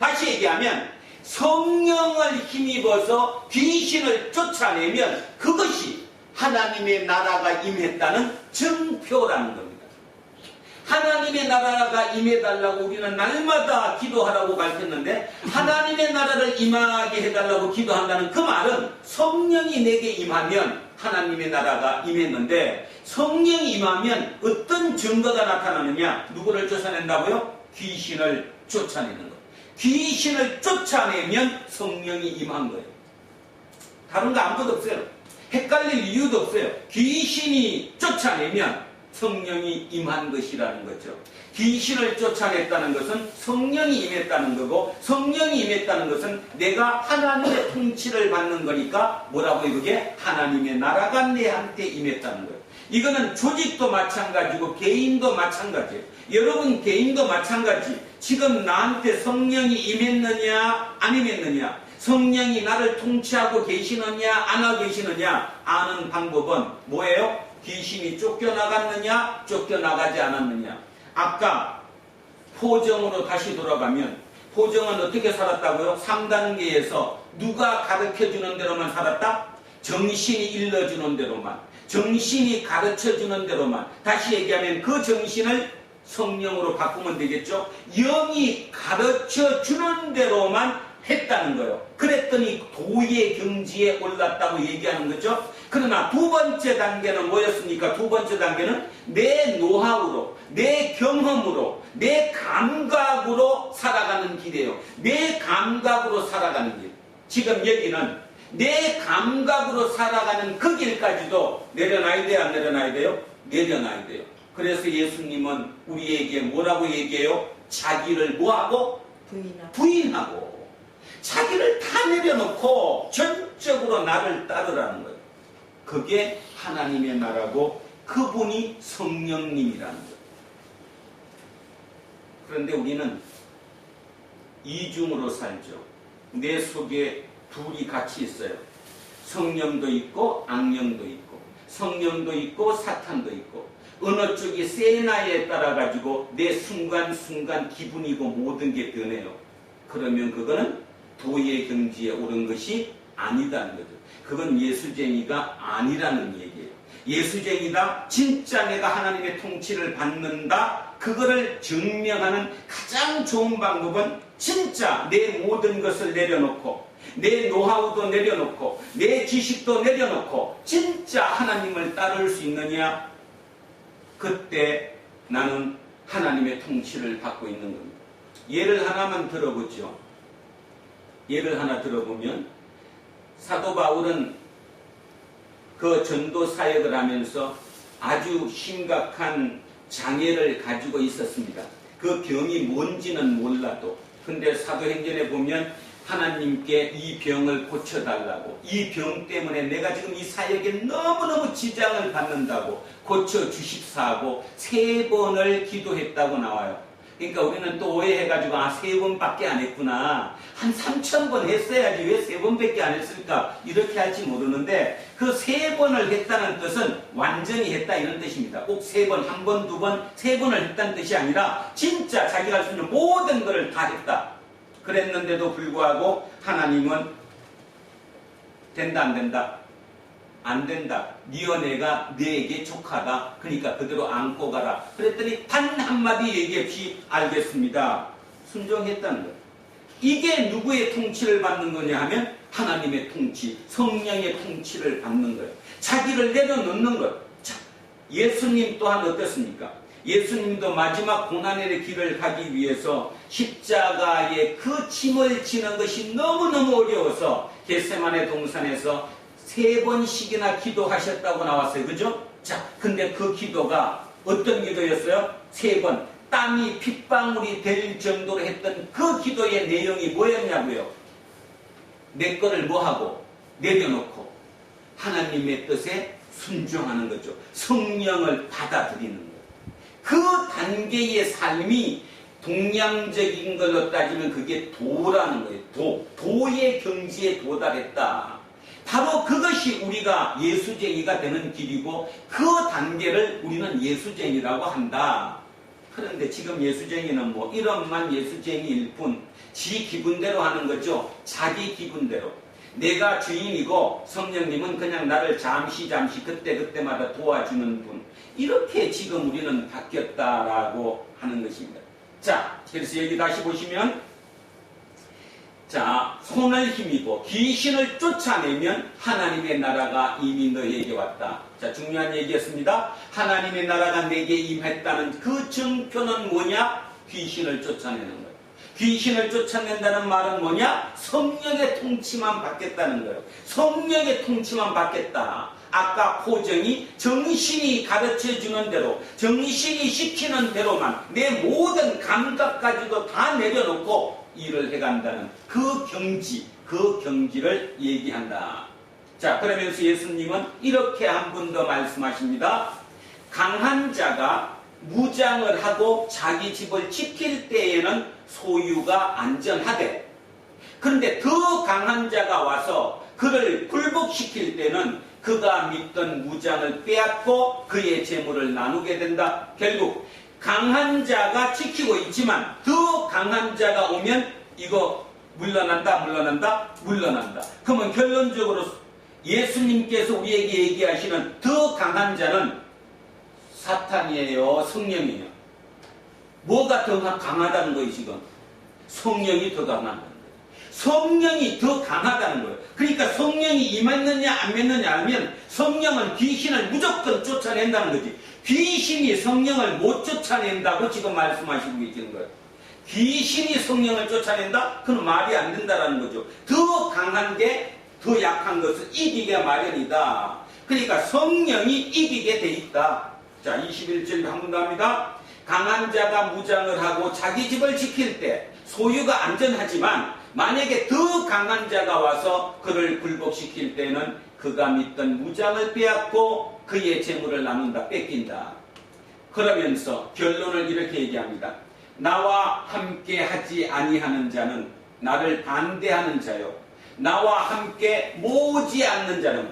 다시 얘기하면 성령을 힘입어서 귀신을 쫓아내면 그것이 하나님의 나라가 임했다는 증표라는 겁니다. 하나님의 나라가 임해달라고 우리는 날마다 기도하라고 가르쳤는데 하나님의 나라를 임하게 해달라고 기도한다는 그 말은 성령이 내게 임하면 하나님의 나라가 임했는데 성령이 임하면 어떤 증거가 나타나느냐? 누구를 쫓아낸다고요? 귀신을 쫓아내는 것. 귀신을 쫓아내면 성령이 임한 거예요. 다른 거 아무것도 없어요. 헷갈릴 이유도 없어요. 귀신이 쫓아내면 성령이 임한 것이라는 거죠. 귀신을 쫓아냈다는 것은 성령이 임했다는 거고 성령이 임했다는 것은 내가 하나님의 통치를 받는 거니까 뭐라고 이렇게 하나님의 나라가 내한테 임했다는 거예요. 이거는 조직도 마찬가지고 개인도 마찬가지예요. 여러분 개인도 마찬가지. 지금 나한테 성령이 임했느냐 안 임했느냐, 성령이 나를 통치하고 계시느냐 안 하고 계시느냐 아는 방법은 뭐예요? 귀신이 쫓겨나갔느냐 쫓겨나가지 않았느냐. 아까 포정으로 다시 돌아가면 포정은 어떻게 살았다고요? 3단계에서 누가 가르쳐주는 대로만 살았다? 정신이 일러주는 대로만, 정신이 가르쳐주는 대로만. 다시 얘기하면 그 정신을 성령으로 바꾸면 되겠죠. 영이 가르쳐주는 대로만 했다는 거예요. 그랬더니 도의 경지에 올랐다고 얘기하는 거죠. 그러나 두 번째 단계는 뭐였습니까? 두 번째 단계는 내 노하우로, 내 경험으로, 내 감각으로 살아가는 길이에요. 내 감각으로 살아가는 길. 지금 여기는 내 감각으로 살아가는 그 길까지도 내려놔야 돼요? 안 내려놔야 돼요? 내려놔야 돼요. 그래서 예수님은 우리에게 뭐라고 얘기해요? 자기를 뭐하고? 부인하고. 자기를 다 내려놓고 전적으로 나를 따르라는 거예요. 그게 하나님의 나라고 그분이 성령님이라는 거예요. 그런데 우리는 이중으로 살죠. 내 속에 둘이 같이 있어요. 성령도 있고 악령도 있고 성령도 있고 사탄도 있고 어느 쪽이 세나에 따라 가지고 내 순간순간 기분이고 모든 게 변해요. 그러면 그거는 도의 경지에 오른 것이 아니다는 거죠. 그건 예수쟁이가 아니라는 얘기예요. 예수쟁이다, 진짜 내가 하나님의 통치를 받는다, 그거를 증명하는 가장 좋은 방법은 진짜 내 모든 것을 내려놓고 내 노하우도 내려놓고 내 지식도 내려놓고 진짜 하나님을 따를 수 있느냐? 그때 나는 하나님의 통치를 받고 있는 겁니다. 예를 하나만 들어보죠. 예를 하나 들어보면 사도 바울은 그 전도 사역을 하면서 아주 심각한 장애를 가지고 있었습니다. 그 병이 뭔지는 몰라도. 근데 사도행전에 보면 하나님께 이 병을 고쳐달라고, 이 병 때문에 내가 지금 이 사역에 너무너무 지장을 받는다고 고쳐주십사하고 3번을 기도했다고 나와요. 그러니까 우리는 또 오해해가지고 3번밖에 안 했구나, 한 3,000번 했어야지 왜 3번밖에 안 했을까 이렇게 할지 모르는데, 그 3번을 했다는 뜻은 완전히 했다 이런 뜻입니다. 꼭 3번, 1번, 2번, 3번을 했다는 뜻이 아니라 진짜 자기가 할 수 있는 모든 것을 다 했다. 그랬는데도 불구하고 하나님은 된다 안 된다? 안 된다. 네 은혜가 네게 족하다. 그러니까 그대로 안고 가라. 그랬더니 단 한마디 얘기 없이 알겠습니다. 순종했다는 거예요. 이게 누구의 통치를 받는 거냐 하면 하나님의 통치, 성령의 통치를 받는 거예요. 자기를 내려놓는 거예요. 자, 예수님 또한 어떻습니까? 예수님도 마지막 고난의 길을 가기 위해서 십자가에 그 짐을 지는 것이 너무너무 어려워서 겟세마네 동산에서 3번씩이나 기도하셨다고 나왔어요. 그죠? 자, 근데 그 기도가 어떤 기도였어요? 3번. 땀이 핏방울이 될 정도로 했던 그 기도의 내용이 뭐였냐고요? 내 거를 뭐하고? 내려놓고 하나님의 뜻에 순종하는 거죠. 성령을 받아들이는 거예요. 그 단계의 삶이 동양적인 걸로 따지면 그게 도라는 거예요. 도의 경지에 도달했다. 바로 그것이 우리가 예수쟁이가 되는 길이고 그 단계를 우리는 예수쟁이라고 한다. 그런데 지금 예수쟁이는 뭐 이런만 예수쟁이일 뿐, 지 기분대로 하는 거죠. 자기 기분대로. 내가 주인이고 성령님은 그냥 나를 잠시 그때마다 도와주는 분. 이렇게 지금 우리는 바뀌었다라고 하는 것입니다. 자, 그래서 여기 다시 보시면, 자, 손을 힘입어 귀신을 쫓아내면 하나님의 나라가 이미 너에게 왔다. 자, 중요한 얘기였습니다. 하나님의 나라가 내게 임했다는 그 증표는 뭐냐? 귀신을 쫓아내는 거예요. 귀신을 쫓아낸다는 말은 뭐냐? 성령의 통치만 받겠다는 거예요. 성령의 통치만 받겠다. 아까 포정이 정신이 가르쳐주는 대로, 정신이 시키는 대로만 내 모든 감각까지도 다 내려놓고 일을 해간다는 그 경지, 그 경지를 얘기한다. 자, 그러면서 예수님은 이렇게 한 번 더 말씀하십니다. 강한 자가 무장을 하고 자기 집을 지킬 때에는 소유가 안전하되, 그런데 더 강한 자가 와서 그를 굴복시킬 때는 그가 믿던 무장을 빼앗고 그의 재물을 나누게 된다. 결국 강한 자가 지키고 있지만 더 강한 자가 오면 이거 물러난다. 그러면 결론적으로 예수님께서 우리에게 얘기하시는 더 강한 자는 사탄이에요, 성령이에요? 뭐가 더 강하다는 거예요? 지금 성령이 더 강하다는 거예요. 성령이 더 강하다는 거예요. 그러니까 성령이 임했느냐 안 임했느냐 하면 성령은 귀신을 무조건 쫓아낸다는 거지. 귀신이 성령을 못 쫓아낸다고 지금 말씀하시고 계시는 거예요. 귀신이 성령을 쫓아낸다? 그건 말이 안 된다는 거죠. 더 강한 게 더 약한 것을 이기게 마련이다. 그러니까 성령이 이기게 돼 있다. 자, 21절 한 번 더 합니다. 강한 자가 무장을 하고 자기 집을 지킬 때 소유가 안전하지만 만약에 더 강한 자가 와서 그를 굴복시킬 때는 그가 믿던 무장을 빼앗고 그의 재물을 나눈다, 뺏긴다. 그러면서 결론을 이렇게 얘기합니다. 나와 함께 하지 아니하는 자는 나를 반대하는 자요, 나와 함께 모으지 않는 자는,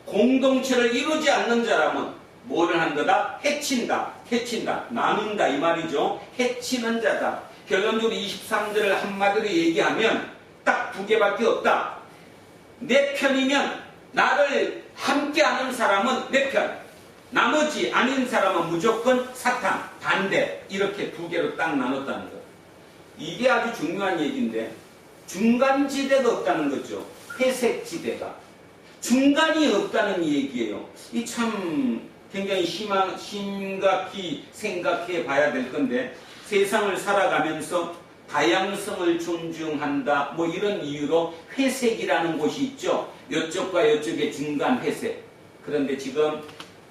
공동체를 이루지 않는 자라면 뭐를 한 거다? 해친다, 나눈다 이 말이죠. 해치는 자다. 결론적으로 23절을 한마디로 얘기하면 딱 2개밖에 없다. 내 편이면 나를 함께하는 사람은 내 편, 나머지 아닌 사람은 무조건 사탄, 반대. 이렇게 2개로 딱 나눴다는 거예요. 이게 아주 중요한 얘기인데 중간지대가 없다는 거죠. 회색지대가. 중간이 없다는 얘기예요. 이 참 굉장히 심각히 생각해 봐야 될 건데, 세상을 살아가면서 다양성을 존중한다, 뭐 이런 이유로 회색이라는 곳이 있죠. 이쪽과 이쪽의 중간 회색. 그런데 지금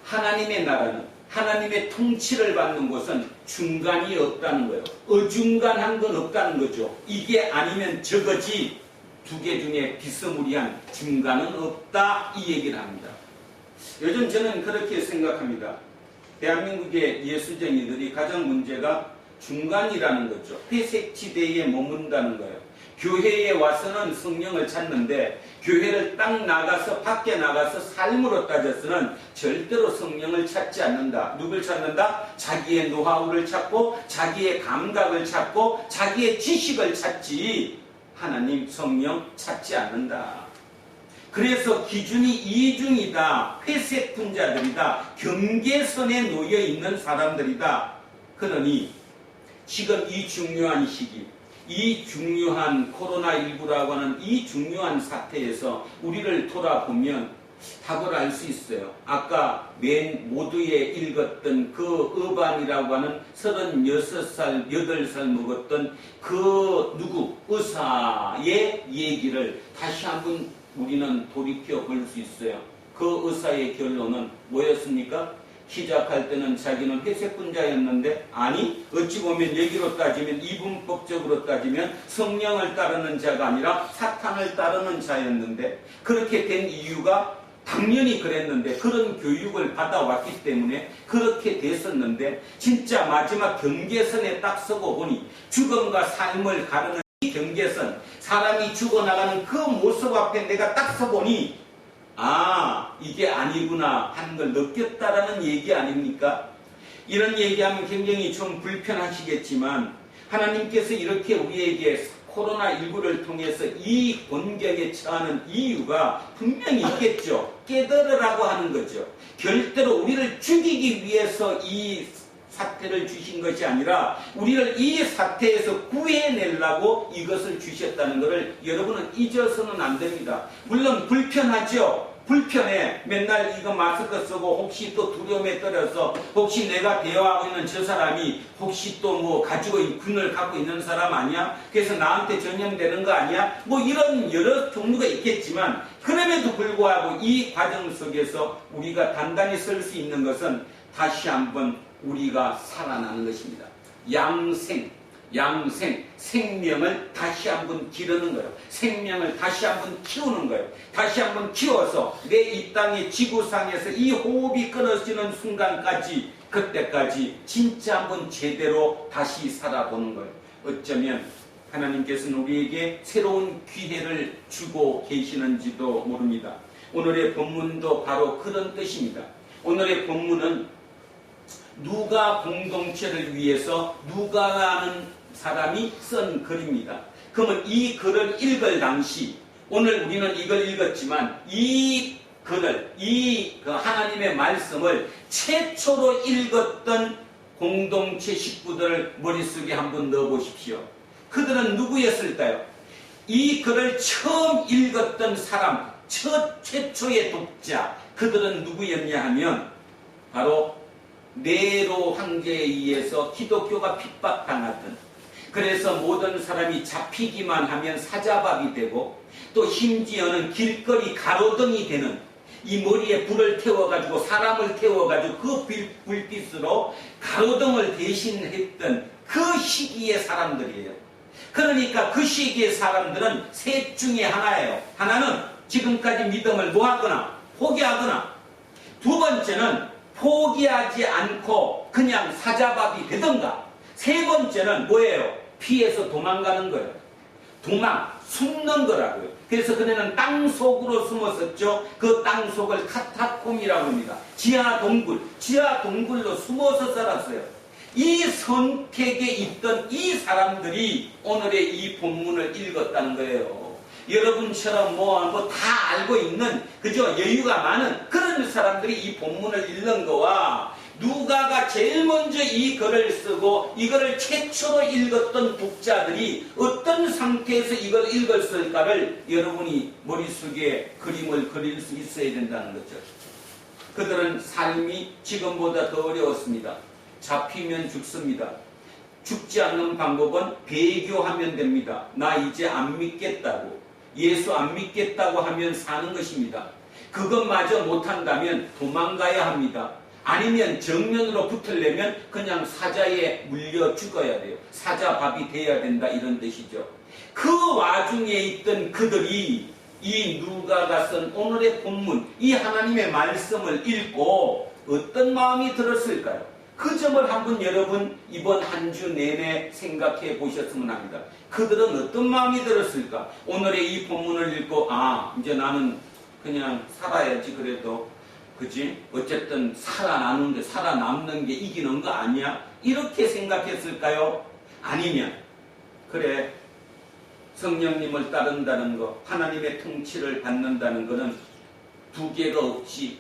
하나님의 나라는, 하나님의 통치를 받는 곳은 중간이 없다는 거예요. 어중간한 건 없다는 거죠. 이게 아니면 저거지, 두 개 중에 비스무리한 중간은 없다, 이 얘기를 합니다. 요즘 저는 그렇게 생각합니다. 대한민국의 예수쟁이들이 가장 문제가 중간이라는 거죠. 회색지대에 머문다는 거예요. 교회에 와서는 성령을 찾는데, 교회를 딱 나가서, 밖에 나가서 삶으로 따져서는 절대로 성령을 찾지 않는다. 누굴 찾는다? 자기의 노하우를 찾고, 자기의 감각을 찾고, 자기의 지식을 찾지, 하나님 성령 찾지 않는다. 그래서 기준이 이중이다. 회색 분자들이다. 경계선에 놓여 있는 사람들이다. 그러니 지금 이 중요한 시기, 이 중요한 코로나19라고 하는 이 중요한 사태에서 우리를 돌아보면 답을 알 수 있어요. 아까 맨 모두에 읽었던 그 어반이라고 하는 36살, 8살 먹었던 그 의사의 얘기를 다시 한번 우리는 돌이켜 볼 수 있어요. 그 의사의 결론은 뭐였습니까? 시작할 때는 자기는 회색분자였는데, 아니, 어찌 보면 얘기로 따지면, 이분법적으로 따지면 성령을 따르는 자가 아니라 사탄을 따르는 자였는데, 그렇게 된 이유가 당연히 그랬는데, 그런 교육을 받아왔기 때문에 그렇게 됐었는데, 진짜 마지막 경계선에 딱 서고 보니 죽음과 삶을 가르는 이 경계선, 사람이 죽어나가는 그 모습 앞에 내가 딱 서보니, 아, 이게 아니구나 하는 걸 느꼈다라는 얘기 아닙니까? 이런 얘기하면 굉장히 좀 불편하시겠지만, 하나님께서 이렇게 우리에게 코로나19를 통해서 이 곤경에 처하는 이유가 분명히 있겠죠. 깨달으라고 하는 거죠. 절대로 우리를 죽이기 위해서 이 사태를 주신 것이 아니라 우리를 이 사태에서 구해내려고 이것을 주셨다는 것을 여러분은 잊어서는 안 됩니다. 물론 불편하죠. 불편해. 맨날 이거 마스크 쓰고 혹시 또 두려움에 떨어서 혹시 내가 대화하고 있는 저 사람이 혹시 또 뭐 가지고 군을 갖고 있는 사람 아니야? 그래서 나한테 전염되는 거 아니야? 뭐 이런 여러 종류가 있겠지만, 그럼에도 불구하고 이 과정 속에서 우리가 단단히 설 수 있는 것은 다시 한번 우리가 살아나는 것입니다. 생명을 다시 한번 기르는 거예요. 생명을 다시 한번 키우는 거예요. 다시 한번 키워서 내 이 땅의 지구상에서 이 호흡이 끊어지는 순간까지, 그때까지 진짜 한번 제대로 다시 살아보는 거예요. 어쩌면 하나님께서는 우리에게 새로운 기회를 주고 계시는지도 모릅니다. 오늘의 본문도 바로 그런 뜻입니다. 오늘의 본문은 누가 공동체를 위해서 누가라는 사람이 쓴 글입니다. 그러면 이 글을 읽을 당시, 오늘 우리는 이걸 읽었지만 이 글을, 그 하나님의 말씀을 최초로 읽었던 공동체 식구들을 머릿속에 한번 넣어보십시오. 그들은 누구였을까요? 이 글을 처음 읽었던 사람, 최초의 독자, 그들은 누구였냐 하면 바로 네로 황제에 의해서 기독교가 핍박당하던, 그래서 모든 사람이 잡히기만 하면 사자밥이 되고, 또 심지어는 길거리 가로등이 되는, 이 머리에 불을 태워가지고 사람을 태워가지고 그 불빛으로 가로등을 대신했던 그 시기의 사람들이에요. 그러니까 그 시기의 사람들은 셋 중에 하나예요. 하나는 지금까지 믿음을 뭐하거나 포기하거나, 두 번째는 포기하지 않고 그냥 사자밥이 되던가, 세 번째는 뭐예요? 피해서 도망가는 거예요. 숨는 거라고요. 그래서 그네는 땅 속으로 숨었었죠. 그 땅 속을 카타콤이라고 합니다. 지하 동굴로 숨어서 살았어요. 이 선택에 있던 이 사람들이 오늘의 이 본문을 읽었다는 거예요. 여러분처럼 다 알고 있는, 그저 여유가 많은 그런 사람들이 이 본문을 읽는 거와 누가가 제일 먼저 이 글을 쓰고 이거를 최초로 읽었던 독자들이 어떤 상태에서 이걸 읽었을까를 여러분이 머릿속에 그림을 그릴 수 있어야 된다는 거죠. 그들은 삶이 지금보다 더 어려웠습니다. 잡히면 죽습니다. 죽지 않는 방법은 배교하면 됩니다. 나 이제 안 믿겠다고, 예수 안 믿겠다고 하면 사는 것입니다. 그것마저 못한다면 도망가야 합니다. 아니면 정면으로 붙으려면 그냥 사자에 물려 죽어야 돼요. 사자밥이 돼야 된다, 이런 뜻이죠. 그 와중에 있던 그들이 이 누가가 쓴 오늘의 본문, 이 하나님의 말씀을 읽고 어떤 마음이 들었을까요? 그 점을 한번 여러분 이번 한 주 내내 생각해 보셨으면 합니다. 그들은 어떤 마음이 들었을까? 오늘의 이 본문을 읽고 이제 나는 그냥 살아야지, 그래도 그지? 어쨌든 살아남는 게 이기는 거 아니야? 이렇게 생각했을까요? 아니면 그래, 성령님을 따른다는 거, 하나님의 통치를 받는다는 거는 두 개가 없지.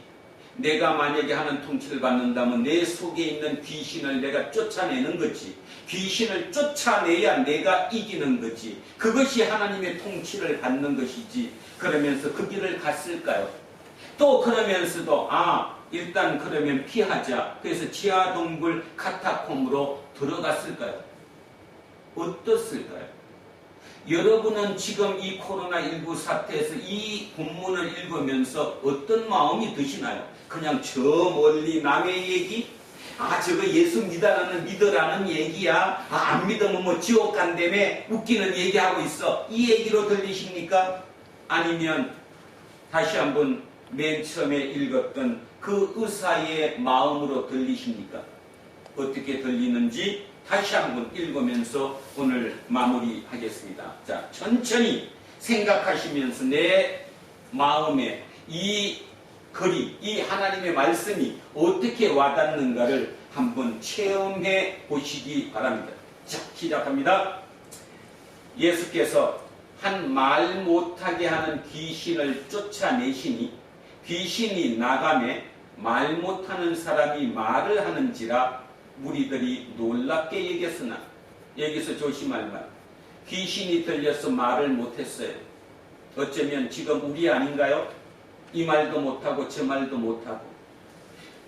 내가 만약에 하는 통치를 받는다면 내 속에 있는 귀신을 내가 쫓아내는 거지. 귀신을 쫓아내야 내가 이기는 거지. 그것이 하나님의 통치를 받는 것이지. 그러면서 그 길을 갔을까요? 또 그러면서도 일단 그러면 피하자. 그래서 지하동굴 카타콤으로 들어갔을까요? 어떻을까요? 여러분은 지금 이 코로나19 사태에서 이 본문을 읽으면서 어떤 마음이 드시나요? 그냥 저 멀리 남의 얘기? 저거 예수 믿으라는 얘기야. 안 믿으면 뭐 지옥 간다며 웃기는 얘기하고 있어. 이 얘기로 들리십니까? 아니면 다시 한번 맨 처음에 읽었던 그 의사의 마음으로 들리십니까? 어떻게 들리는지 다시 한번 읽으면서 오늘 마무리하겠습니다. 자, 천천히 생각하시면서 내 마음에 이 글이, 이 하나님의 말씀이 어떻게 와닿는가를 한번 체험해 보시기 바랍니다. 자, 시작합니다. 예수께서 한 말 못하게 하는 귀신을 쫓아내시니 귀신이 나가매 말 못하는 사람이 말을 하는지라 무리들이 놀랍게 여겼으나, 여기서 조심할 말, 귀신이 들려서 말을 못했어요. 어쩌면 지금 우리 아닌가요? 이 말도 못하고 저 말도 못하고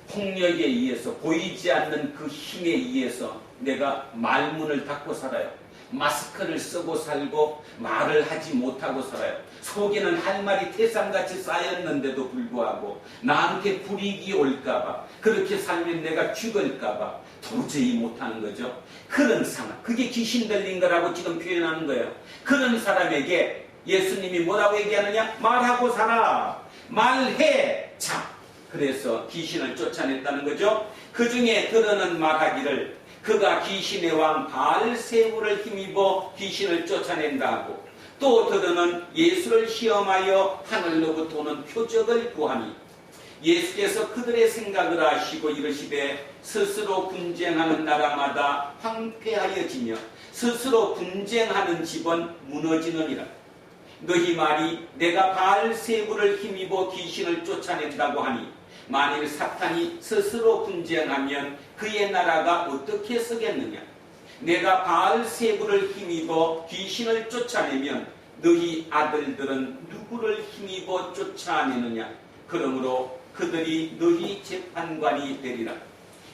폭력에 의해서, 보이지 않는 그 힘에 의해서 내가 말문을 닫고 살아요. 마스크를 쓰고 살고 말을 하지 못하고 살아요. 속에는 할 말이 태산같이 쌓였는데도 불구하고 나한테 불이익이 올까봐, 그렇게 살면 내가 죽을까봐 도저히 못하는 거죠. 그런 상황, 그게 귀신 들린 거라고 지금 표현하는 거예요. 그런 사람에게 예수님이 뭐라고 얘기하느냐? 말하고 살아, 말해. 자, 그래서 귀신을 쫓아냈다는 거죠. 그 중에 그러는 말하기를 그가 귀신의 왕 바알세불을 힘입어 귀신을 쫓아낸다 하고, 또 들으는 예수를 시험하여 하늘로부터 오는 표적을 구하니, 예수께서 그들의 생각을 아시고 이르시되 스스로 분쟁하는 나라마다 황폐하여지며 스스로 분쟁하는 집은 무너지느니라. 너희 말이 내가 바알세불을 힘입어 귀신을 쫓아낸다고 하니, 만일 사탄이 스스로 분쟁하면 그의 나라가 어떻게 서겠느냐? 내가 바알세불을 힘입어 귀신을 쫓아내면 너희 아들들은 누구를 힘입어 쫓아내느냐? 그러므로 그들이 너희 재판관이 되리라.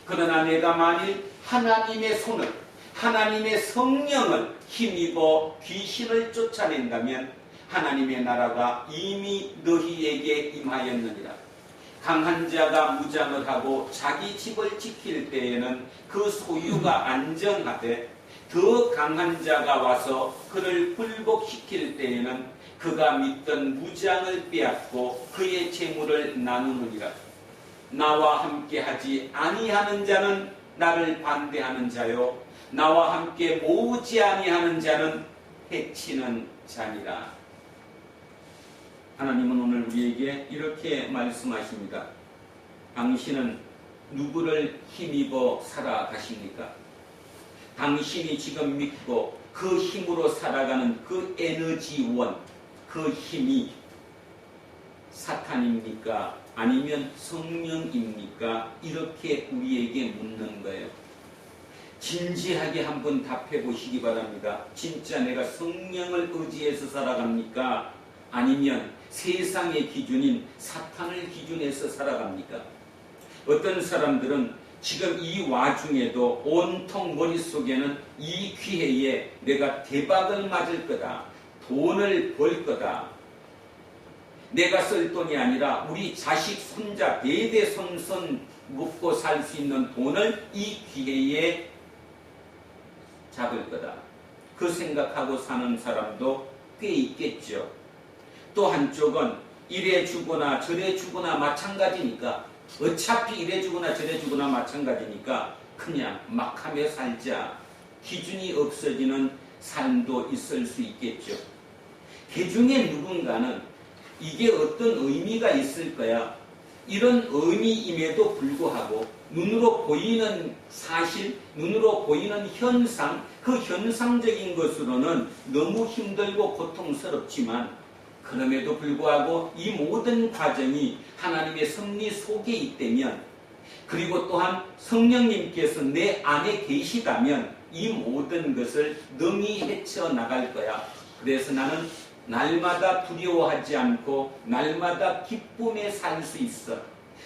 그러나 내가 만일 하나님의 손을, 하나님의 성령을 힘입어 귀신을 쫓아낸다면 하나님의 나라가 이미 너희에게 임하였느니라. 강한 자가 무장을 하고 자기 집을 지킬 때에는 그 소유가 안정하되, 더 강한 자가 와서 그를 굴복시킬 때에는 그가 믿던 무장을 빼앗고 그의 재물을 나누느니라. 나와 함께 하지 아니하는 자는 나를 반대하는 자요, 나와 함께 모으지 아니하는 자는 해치는 자니라. 하나님은 오늘 우리에게 이렇게 말씀하십니다. 당신은 누구를 힘입어 살아가십니까? 당신이 지금 믿고 그 힘으로 살아가는 그 에너지원, 그 힘이 사탄입니까? 아니면 성령입니까? 이렇게 우리에게 묻는 거예요. 진지하게 한번 답해 보시기 바랍니다. 진짜 내가 성령을 의지해서 살아갑니까? 아니면 세상의 기준인 사탄을 기준해서 살아갑니까? 어떤 사람들은 지금 이 와중에도 온통 머릿속에는 이 기회에 내가 대박을 맞을 거다. 돈을 벌 거다. 내가 쓸 돈이 아니라 우리 자식, 손자, 대대손손 먹고 살 수 있는 돈을 이 기회에 잡을 거다. 그 생각하고 사는 사람도 꽤 있겠죠. 또 한쪽은 이래 주거나 저래 주거나 마찬가지니까, 어차피 이래 주거나 저래 주거나 마찬가지니까 그냥 막 하며 살자. 기준이 없어지는 삶도 있을 수 있겠죠. 그 중에 누군가는 이게 어떤 의미가 있을 거야. 이런 의미임에도 불구하고 눈으로 보이는 사실, 눈으로 보이는 현상, 그 현상적인 것으로는 너무 힘들고 고통스럽지만 그럼에도 불구하고 이 모든 과정이 하나님의 섭리 속에 있다면, 그리고 또한 성령님께서 내 안에 계시다면 이 모든 것을 능히 헤쳐나갈 거야. 그래서 나는 날마다 두려워하지 않고 날마다 기쁨에 살 수 있어.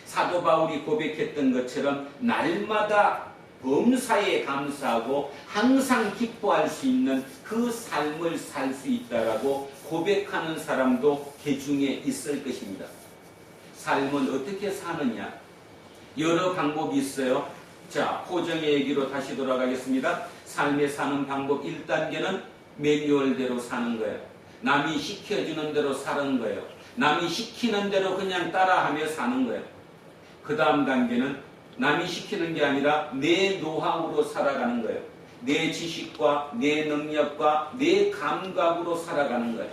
사도 바울이 고백했던 것처럼 날마다 범사에 감사하고 항상 기뻐할 수 있는 그 삶을 살 수 있다라고 고백하는 사람도 그 중에 있을 것입니다. 삶은 어떻게 사느냐? 여러 방법이 있어요. 자, 호정의 얘기로 다시 돌아가겠습니다. 삶에 사는 방법 1단계는 매뉴얼대로 사는 거예요. 남이 시켜주는 대로 사는 거예요. 남이 시키는 대로 그냥 따라하며 사는 거예요. 그 다음 단계는 남이 시키는 게 아니라 내 노하우로 살아가는 거예요. 내 지식과 내 능력과 내 감각으로 살아가는 거예요.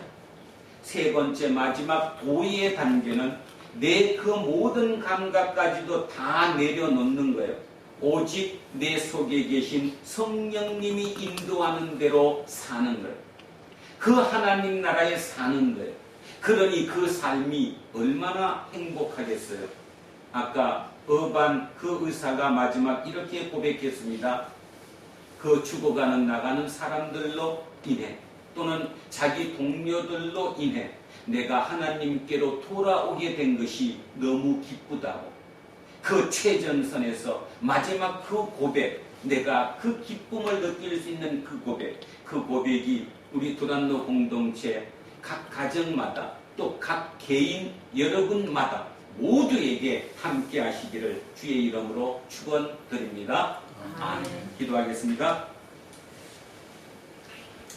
세 번째 마지막 도의 단계는 내 그 모든 감각까지도 다 내려놓는 거예요. 오직 내 속에 계신 성령님이 인도하는 대로 사는 거예요. 그 하나님 나라에 사는 거예요. 그러니 그 삶이 얼마나 행복하겠어요. 아까 어반 그 의사가 마지막 이렇게 고백했습니다. 그 죽어가는 나가는 사람들로 인해 또는 자기 동료들로 인해 내가 하나님께로 돌아오게 된 것이 너무 기쁘다고. 그 최전선에서 마지막 그 고백, 내가 그 기쁨을 느낄 수 있는 그 고백, 그 고백이 우리 두란노 공동체 각 가정마다 또 각 개인 여러분마다 모두에게 함께 하시기를 주의 이름으로 축원드립니다. 아멘. 기도하겠습니다.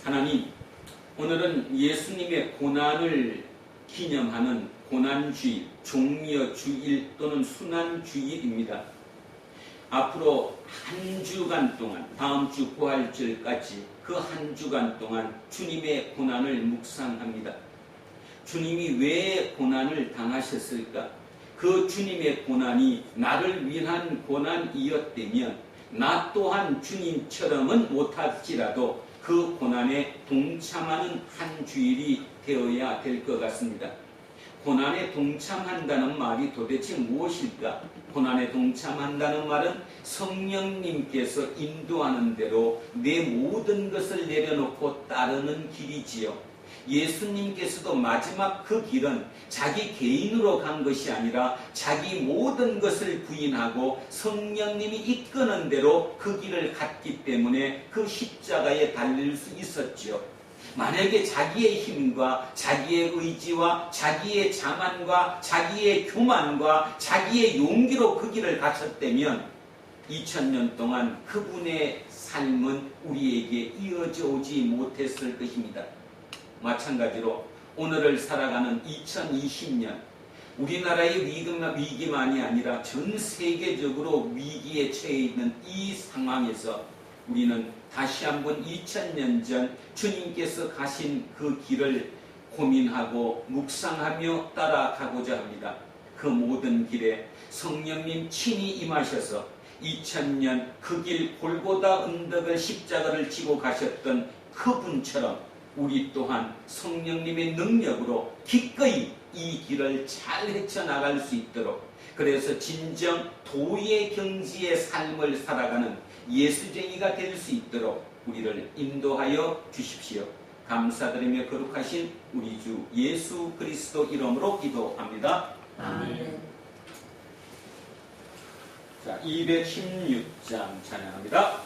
하나님, 오늘은 예수님의 고난을 기념하는 고난주일, 종려주일 또는 순환주일입니다. 앞으로 한 주간 동안, 다음 주 부활절까지 그 한 주간 동안 주님의 고난을 묵상합니다. 주님이 왜 고난을 당하셨을까? 그 주님의 고난이 나를 위한 고난이었다면 나 또한 주님처럼은 못할지라도 그 고난에 동참하는 한 주일이 되어야 될 것 같습니다. 고난에 동참한다는 말이 도대체 무엇일까? 고난에 동참한다는 말은 성령님께서 인도하는 대로 내 모든 것을 내려놓고 따르는 길이지요. 예수님께서도 마지막 그 길은 자기 개인으로 간 것이 아니라 자기 모든 것을 부인하고 성령님이 이끄는 대로 그 길을 갔기 때문에 그 십자가에 달릴 수 있었지요. 만약에 자기의 힘과 자기의 의지와 자기의 자만과 자기의 교만과 자기의 용기로 그 길을 가셨다면 2000년 동안 그분의 삶은 우리에게 이어져 오지 못했을 것입니다. 마찬가지로 오늘을 살아가는 2020년 우리나라의 위기만이 아니라 전 세계적으로 위기에 처해 있는 이 상황에서 우리는 다시 한번 2000년 전 주님께서 가신 그 길을 고민하고 묵상하며 따라가고자 합니다. 그 모든 길에 성령님 친히 임하셔서 2000년 그 길 골고다 언덕을 십자가를 지고 가셨던 그분처럼 우리 또한 성령님의 능력으로 기꺼이 이 길을 잘 헤쳐나갈 수 있도록, 그래서 진정 도의 경지의 삶을 살아가는 예수쟁이가 될 수 있도록 우리를 인도하여 주십시오. 감사드리며 거룩하신 우리 주 예수 그리스도 이름으로 기도합니다. 아멘. 자, 216장 찬양합니다.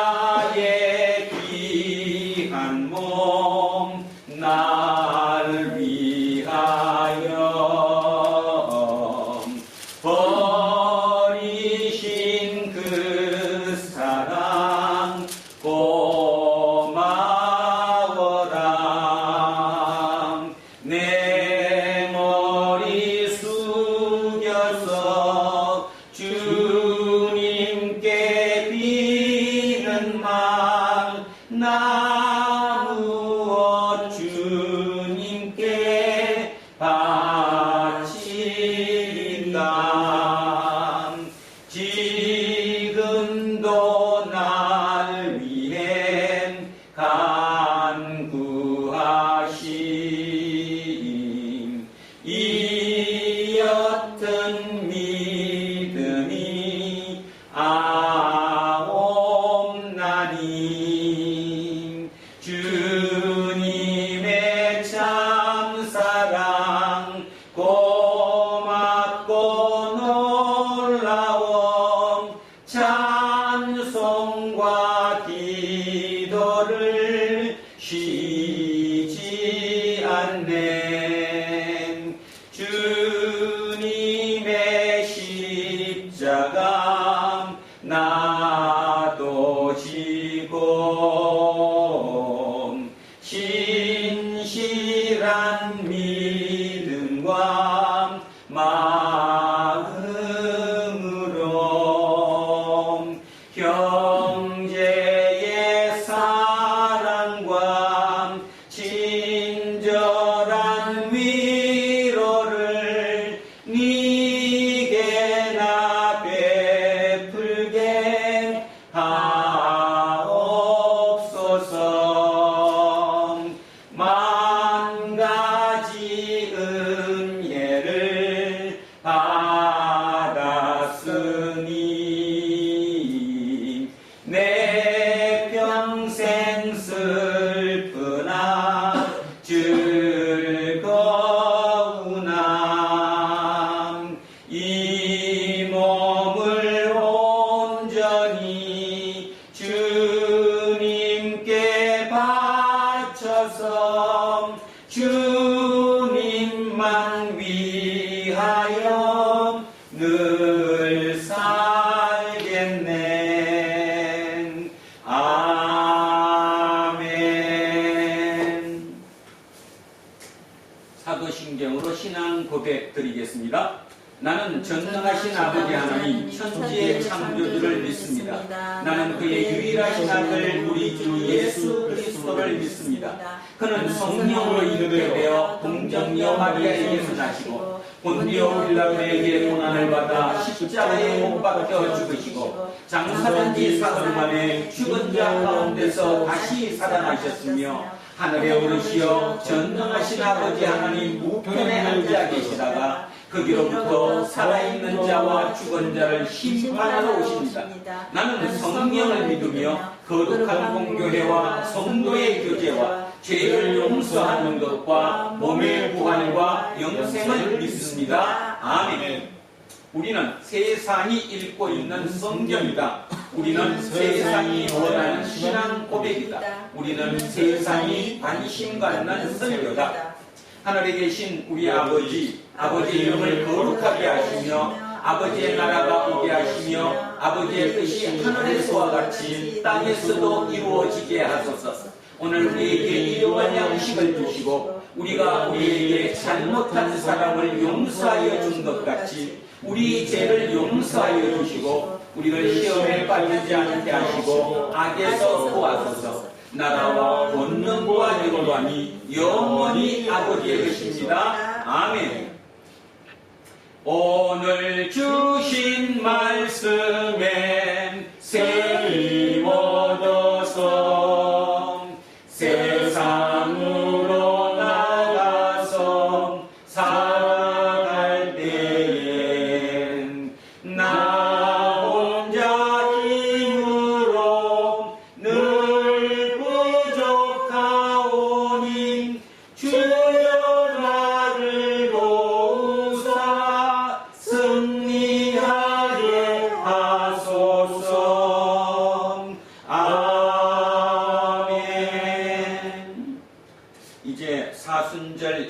성자의 귀한 몸 날 위하여 버리신 그 사랑 고마워라. 내 머리 숙여서 주님께 비는 말 나누어 주님께 바치리다. 지금도 날 위해 간구하심 이 옅은 믿음이 아옵나니. 주님의 참사랑 고맙고 놀라운 찬송과 기도를 쉬지 않네. 주님의 십자가 나도 지고 신실한 믿음과 마음으로 형제의 사랑과 친절한 위로를 네게나 베풀게 하옵소서. 만 가지 은혜를 받았으니 내 평생 슬프나 즐거우나 이 몸을 온전히 주님께 바쳐서 주님만 위하여 늘 살겠네. 아멘. 사도신경으로 신앙 고백 드리겠습니다. 나는 전능하신 아버지 하나님 천지의 창조주를 믿습니다. 나는 그의 유일하신 아들 우리 주 예수 그리스도를 믿습니다. 그는 성령으로 잉태되어 동정녀 마리아에게서 나시고 본디오 빌라도에게 고난을 받아 십자가에 못 박혀 죽으시고 장사된 지 사흘 만에 죽은 자 가운데서 다시 살아나셨으며 하늘에 오르시어 전능하신 아버지 하나님 우편에 앉아 계시다가 거기로부터 살아있는 자와 죽은 자를 심판하러 오십니다. 나는 성령을 믿으며 거룩한 공교회와 성도의 교제와 죄를 용서하는 것과 몸의 부활과 영생을 믿습니다. 아멘. 우리는 세상이 읽고 있는 성경이다. 우리는 세상이 원하는 신앙 고백이다. 우리는 세상이 관심 갖는 설교다. 하늘에 계신 우리 아버지, 아버지의 이름을 거룩하게 하시며 아버지의 나라가 오게 하시며 아버지의 뜻이 하늘에서와 같이 땅에서도 이루어지게 하소서. 오늘 우리에게 일용할 양식을 주시고 우리가 우리에게 잘못한 사람을 용서하여 준 것 같이 우리 죄를 용서하여 주시고 우리를 시험에 빠지지 않게 하시고 악에서 구하소서. 나라와 권능과 영광이 영원히 아버지의 것입니다. 아멘. 오늘 주신 말씀에 새 힘 얻어서 세상으로 나가 사순절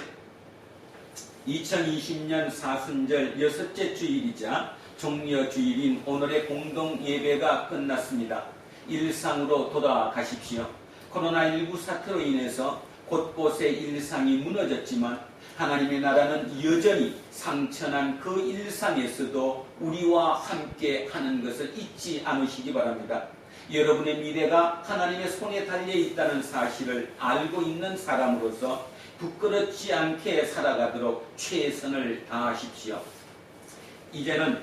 2020년 사순절 6째 주일이자 종려 주일인 오늘의 공동 예배가 끝났습니다. 일상으로 돌아가십시오. 코로나19 사태로 인해서 곳곳에 일상이 무너졌지만 하나님의 나라는 여전히 상처난 그 일상에서도 우리와 함께 하는 것을 잊지 않으시기 바랍니다. 여러분의 미래가 하나님의 손에 달려 있다는 사실을 알고 있는 사람으로서 부끄럽지 않게 살아가도록 최선을 다하십시오. 이제는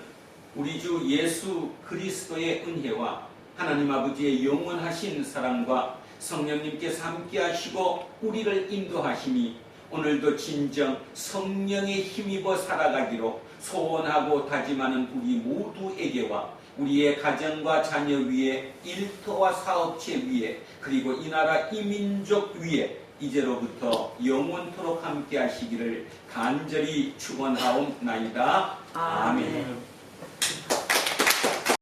우리 주 예수 그리스도의 은혜와 하나님 아버지의 영원하신 사랑과 성령님께서 함께 하시고 우리를 인도하심이 오늘도 진정 성령에 힘입어 살아가기로 소원하고 다짐하는 우리 모두에게와 우리의 가정과 자녀 위에, 일터와 사업체 위에, 그리고 이 나라 이 민족 위에 이제로부터 영원토록 함께 하시기를 간절히 축원하옵나이다. 아멘.